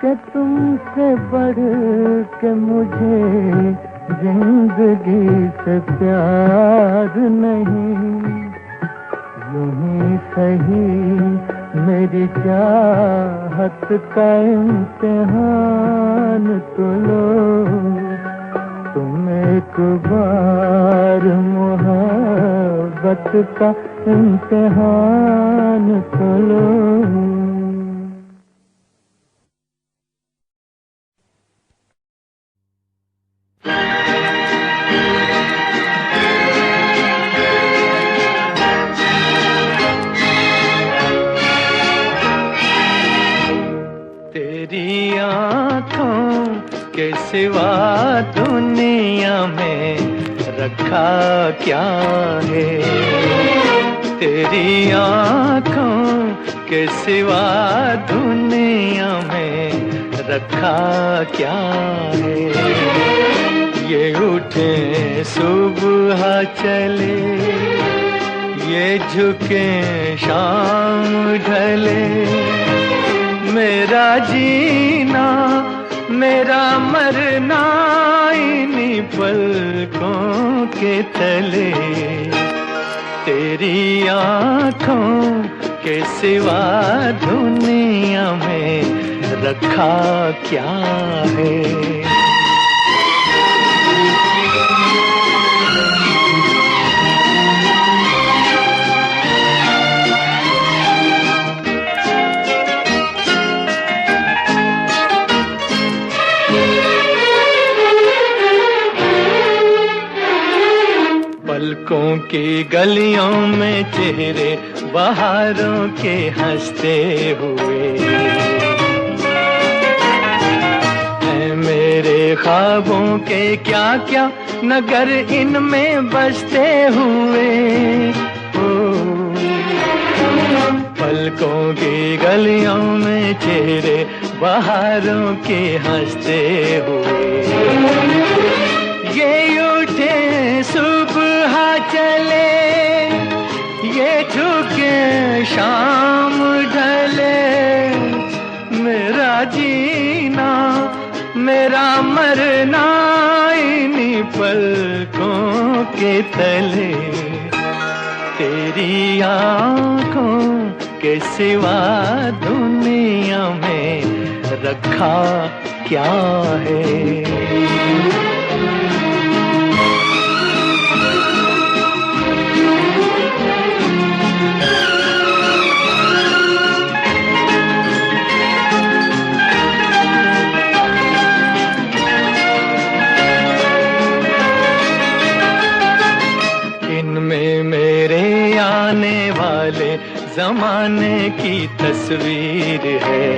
कि तुमसे बढ़ के मुझे जिंदगी से प्यार नहीं। यूं ही सही मेरी चाहत का इम्तिहान तो लो। तुम एक बार मोहब्बत का इम्तिहान तो लो। तेरी आँखों के सिवा दुनिया में रखा क्या है, तेरी आँखों के सिवा दुनिया में रखा क्या है। ये उठे सुबह चले, ये झुके शाम ढले, मेरा जीना मेरा मरना इन्हीं पलकों के तले। तेरी आँखों के सिवा दुनिया में रखा क्या है। पलकों की गलियों में चेहरे बहारों के हंसते हुए हैं, मेरे ख्वाबों के क्या क्या नगर इनमें बसते हुए। पलकों की गलियों में चेहरे बहारों के हंसते हुए, ये उठे सुबह चले, ये झुके शाम ढले, मेरा जीना मेरा मरना इन्हीं पलकों के तले। तेरी आँखों के सिवा दुनिया में रखा क्या है। आने वाले जमाने की तस्वीर है,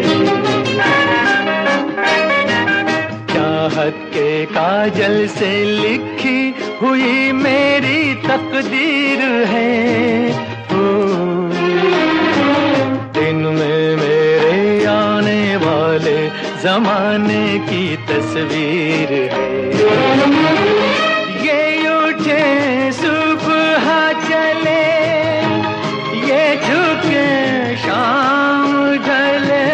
चाहत के काजल से लिखी हुई मेरी तकदीर है। ओ, दिन में मेरे आने वाले जमाने की तस्वीर है। ये उठे सुबह चले, ये झुके शाम ढले,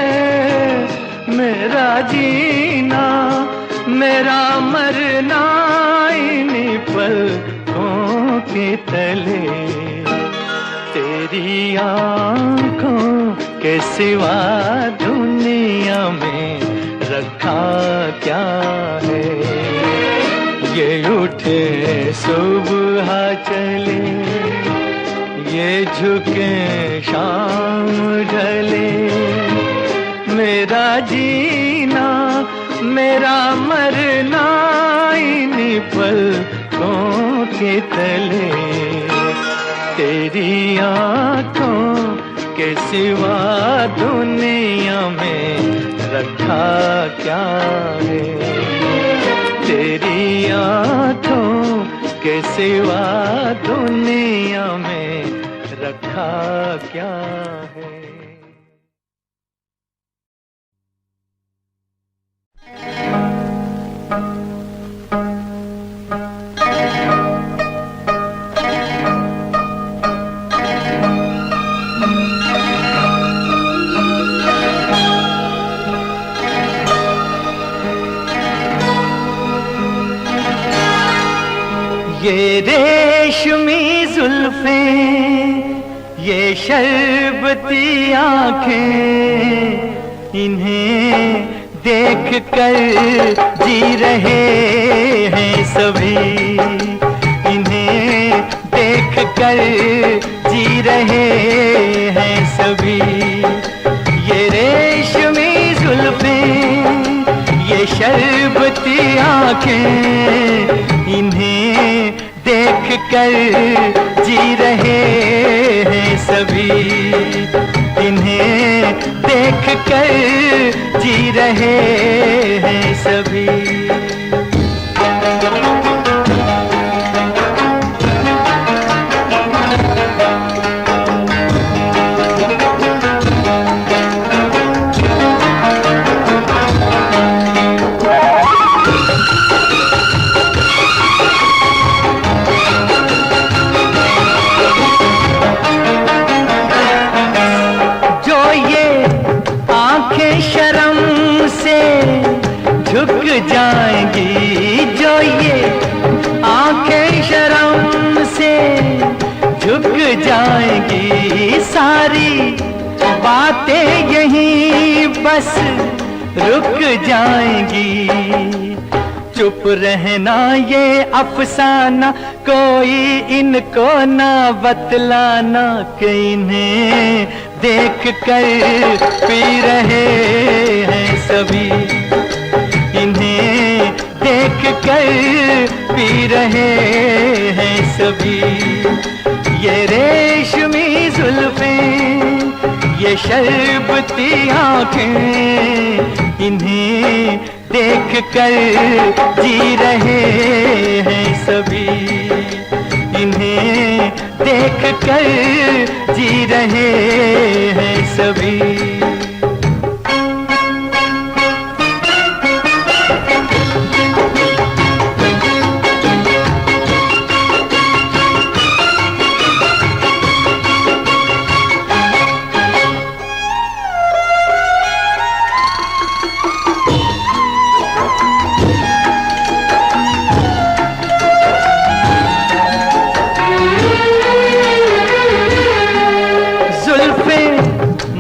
मेरा जीना मेरा मरना इन्हीं पलकों के तले। तेरी आंखों के सिवा दुनिया में रखा क्या है। ये उठे सुबह चले, ये झुके शाम ढले, मेरा जीना मेरा मरना इन्हीं पलकों के तले। तेरी आंखों के सिवा दुनिया में रखा क्या है। तेरी आंखों के सिवा दुनिया में रखा क्या है। ये रेशमी जुल्फें, ये शरबती आँखें, इन्हें देख कर जी रहे हैं सभी। इन्हें देख कर जी रहे हैं सभी। ये रेशमी जुल्फें, ये शरबती आँखें, इन्हें देख कर जी रहे हैं सभी। इन्हें देख कर जी रहे हैं सभी। जाएंगी जो ये आंखें शर्म से झुक जाएंगी, सारी बातें यहीं बस रुक जाएंगी। चुप रहना ये अफसाना, कोई इनको ना बतलाना, कि इन्हें देख कर पी रहे हैं सभी। इन्हें देख कर पी रहे हैं सभी। ये रेशमी जुल्फें, ये शरबती आँखें, इन्हें देख कर जी रहे हैं सभी। इन्हें देख कर जी रहे हैं सभी।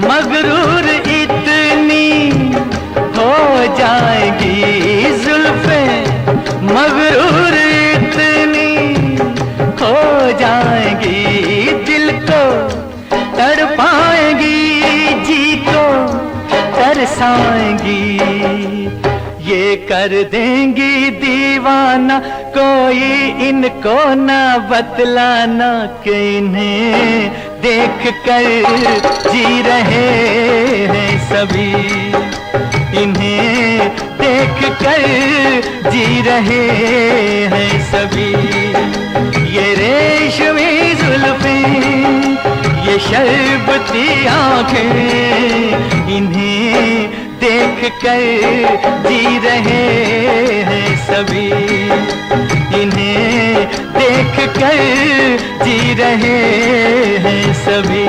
मगरूर इतनी हो जाएगी, जुल्फें मगरूर इतनी हो जाएंगी, दिल को तड़पाएंगी, जी को तरसाएंगी। ये कर देंगी दीवाना, कोई इनको ना बतलाना, कि इन्हें देख कर जी रहे हैं सभी। इन्हें देख देख कर जी रहे हैं सभी। ये रेशमी जुल्फें, ये शरबती आंखें, इन्हें देख कर जी रहे हैं सभी। इन्हें देख कर जी रहे हैं सभी।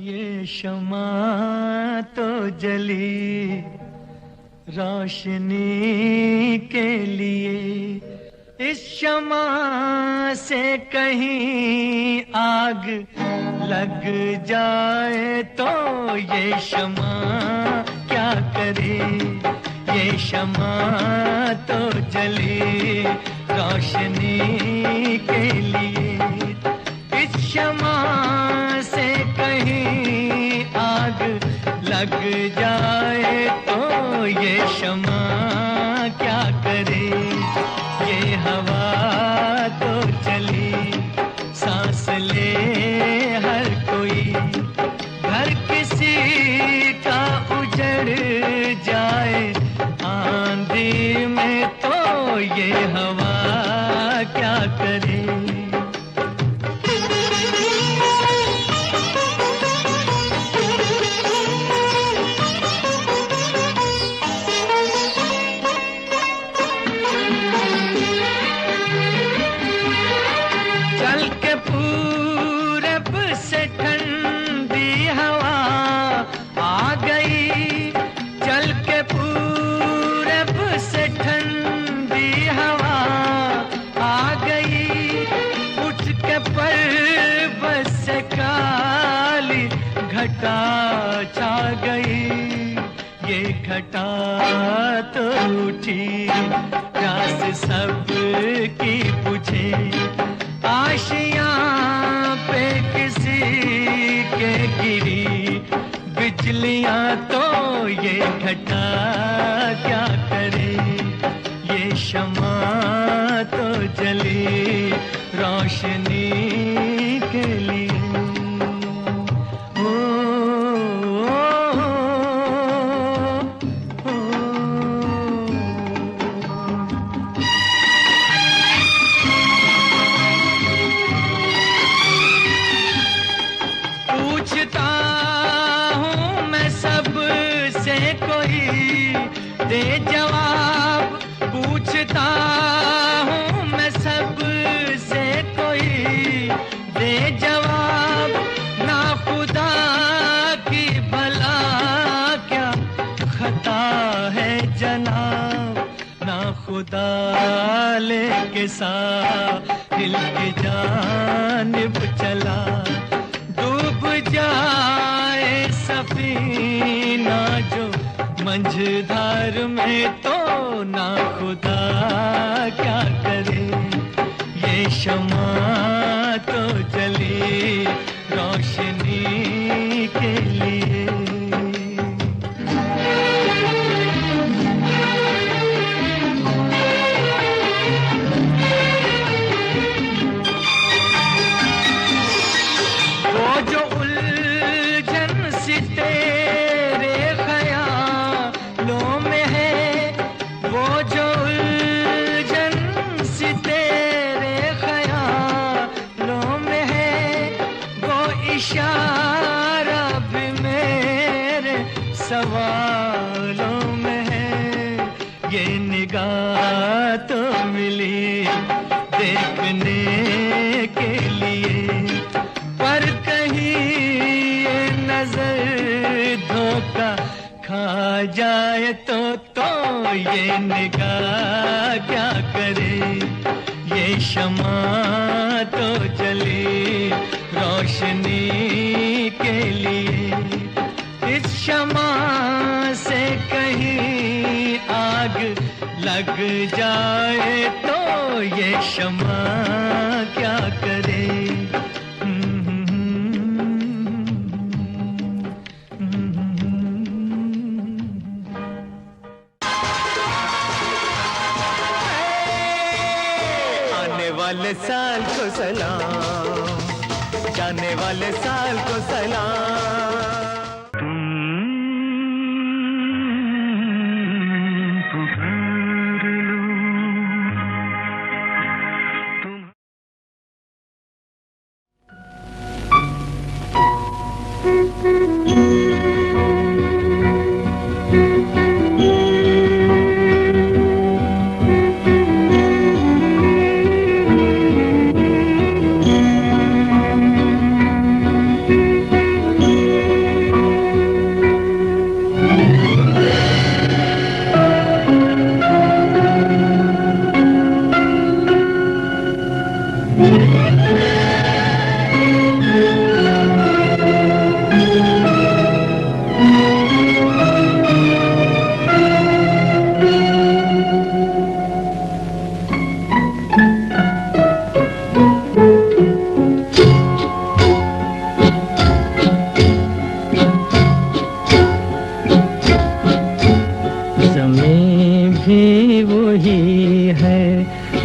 ये शमा तो जली रोशनी के लिए, इस शमा से कहीं आग लग जाए तो ये शमा क्या करे। ये शमा तो जली रोशनी के लिए, इस शमा से कहीं आग लग जाए तो ये शमा क्या करे। ये हवा तो चली सांस ले हर कोई, घर किसी का उजड़ जाए आंधी में तो ये हवा क्या करे। घटा छा गई, ये घटा तो उठी प्यास सब की बुझे। आशियां पे किसी के गिरी बिजलियां तो ये घटा क्या करे। ये शमा तो जली रोशनी के लिए। पूछता हूँ मैं सब से कोई दे जवाब, पूछता हूँ मैं सब से कोई दे जवाब। ना खुदा की भला क्या खता है जनाब, ना खुदा लेके साहिल की जानिब चला। डूब जाए सफीना जो मंझधार में तो ना खुदा क्या करे। ये शमा तो जली रोशनी के लिए। वो जो उलझन सी तेरे ख्यालों में है, वो जो उलझन सी तेरे ख्यालों में है, वो इशारा भी मेरे सवालों में है। ये निगाह तो मिली देखने के लिए, पर कहीं ये नजर धोखा खा जाए तो ये निगाह क्या करे। ये शमा तो जली रोशनी के लिए, इस शमा से कहीं आग लग जाए तो ये शमा क्या करे। वाले साल को सलाम, जाने वाले साल को सलाम।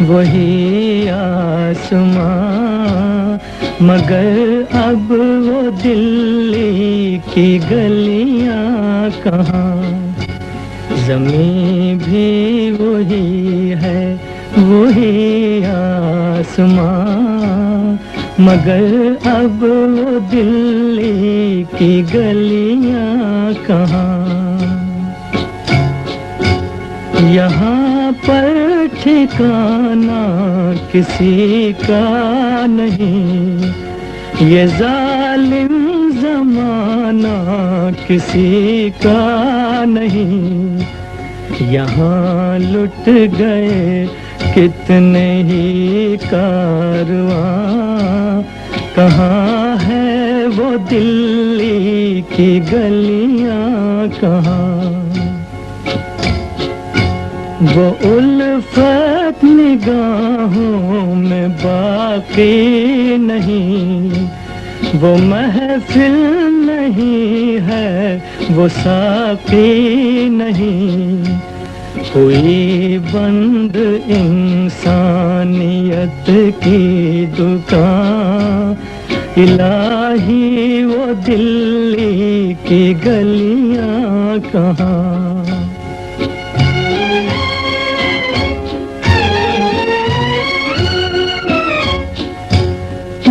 वही आसमां, मगर अब वो दिल्ली की गलियां कहाँ। ज़मीं भी वही है, वही आसमां, मगर अब वो दिल्ली की गलियां कहाँ। यहाँ पर ठिकाना किसी का नहीं, ये जालिम ज़माना किसी का नहीं। यहाँ लुट गए कितने ही कारवां, कहाँ है वो दिल्ली की गलियां कहाँ। वो उल्फत निगाहों में बाकी नहीं, वो महफिल नहीं है, वो साकी नहीं। कोई बंद इंसानियत की दुकान, इलाही वो दिल्ली की गलियां कहाँ।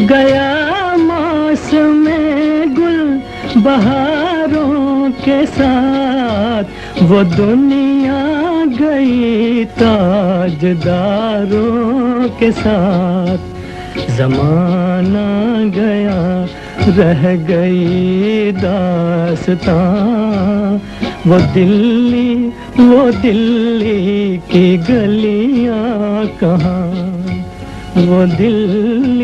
गया मौसम गुल बहारों के साथ, वो दुनिया गई ताजदारों के साथ। ज़माना गया रह गई दास्तां, वो दिल्ली की गलियां कहाँ। वो दिल्ली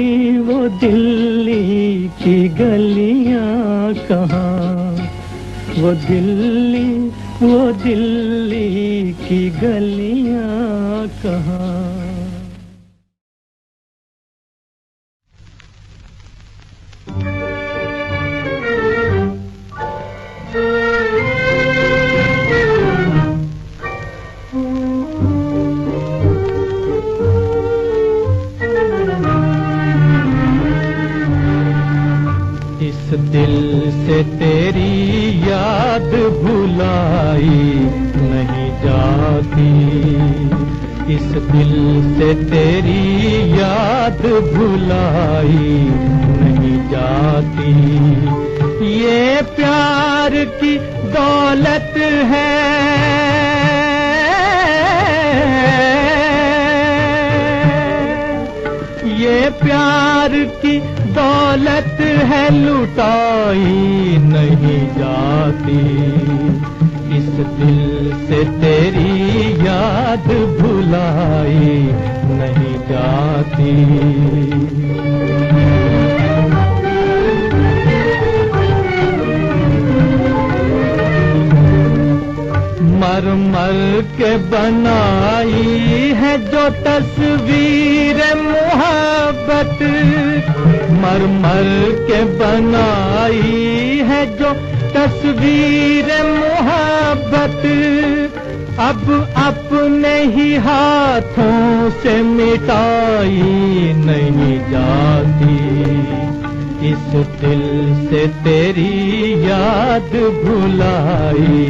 की गलियां कहाँ। वो दिल्ली की गलियां कहाँ। दिल से तेरी याद भुलाई नहीं जाती, इस दिल से तेरी याद भुलाई नहीं जाती। ये प्यार की दौलत है, ये प्यार की दौलत है, लुटाई नहीं जाती। इस दिल से तेरी याद भुलाई नहीं जाती। मर मर के बनाई है जो तस्वीर मोहब्बत, मर मर के बनाई है जो तस्वीर मोहब्बत, अब अपने ही हाथों से मिटाई नहीं जाती, इस दिल से तेरी याद भुलाई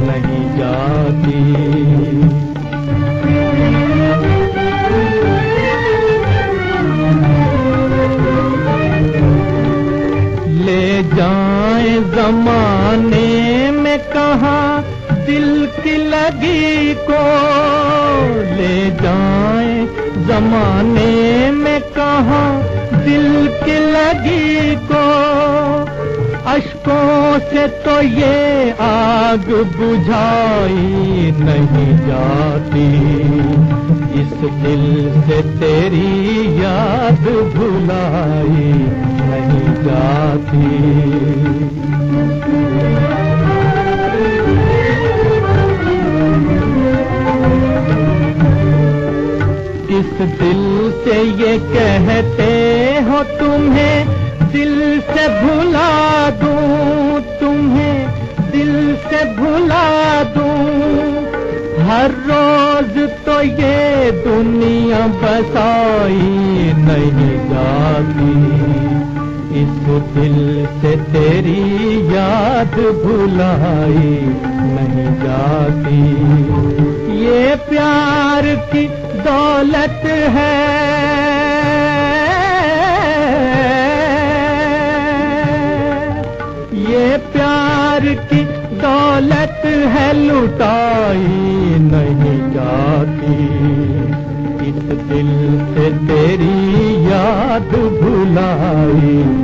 नहीं जाती। ले जाए जमाने में कहाँ दिल की लगी को, ले जाए जमाने में कहाँ दिल की लगी को, अश्कों से तो ये आग बुझाई नहीं जाती, इस दिल से तेरी याद भुलाई नहीं जाती। इस दिल से ये कहते हो तुम्हें दिल से भुला दूं, तुम्हें दिल से भुला दूं, हर रोज तो ये दुनिया बसाई नहीं जाती, इस दिल से तेरी याद भुलाई नहीं जाती। ये प्यार की दौलत है, ये प्यार की दौलत है, लुटाई नहीं जाती, इस दिल से तेरी याद भुलाई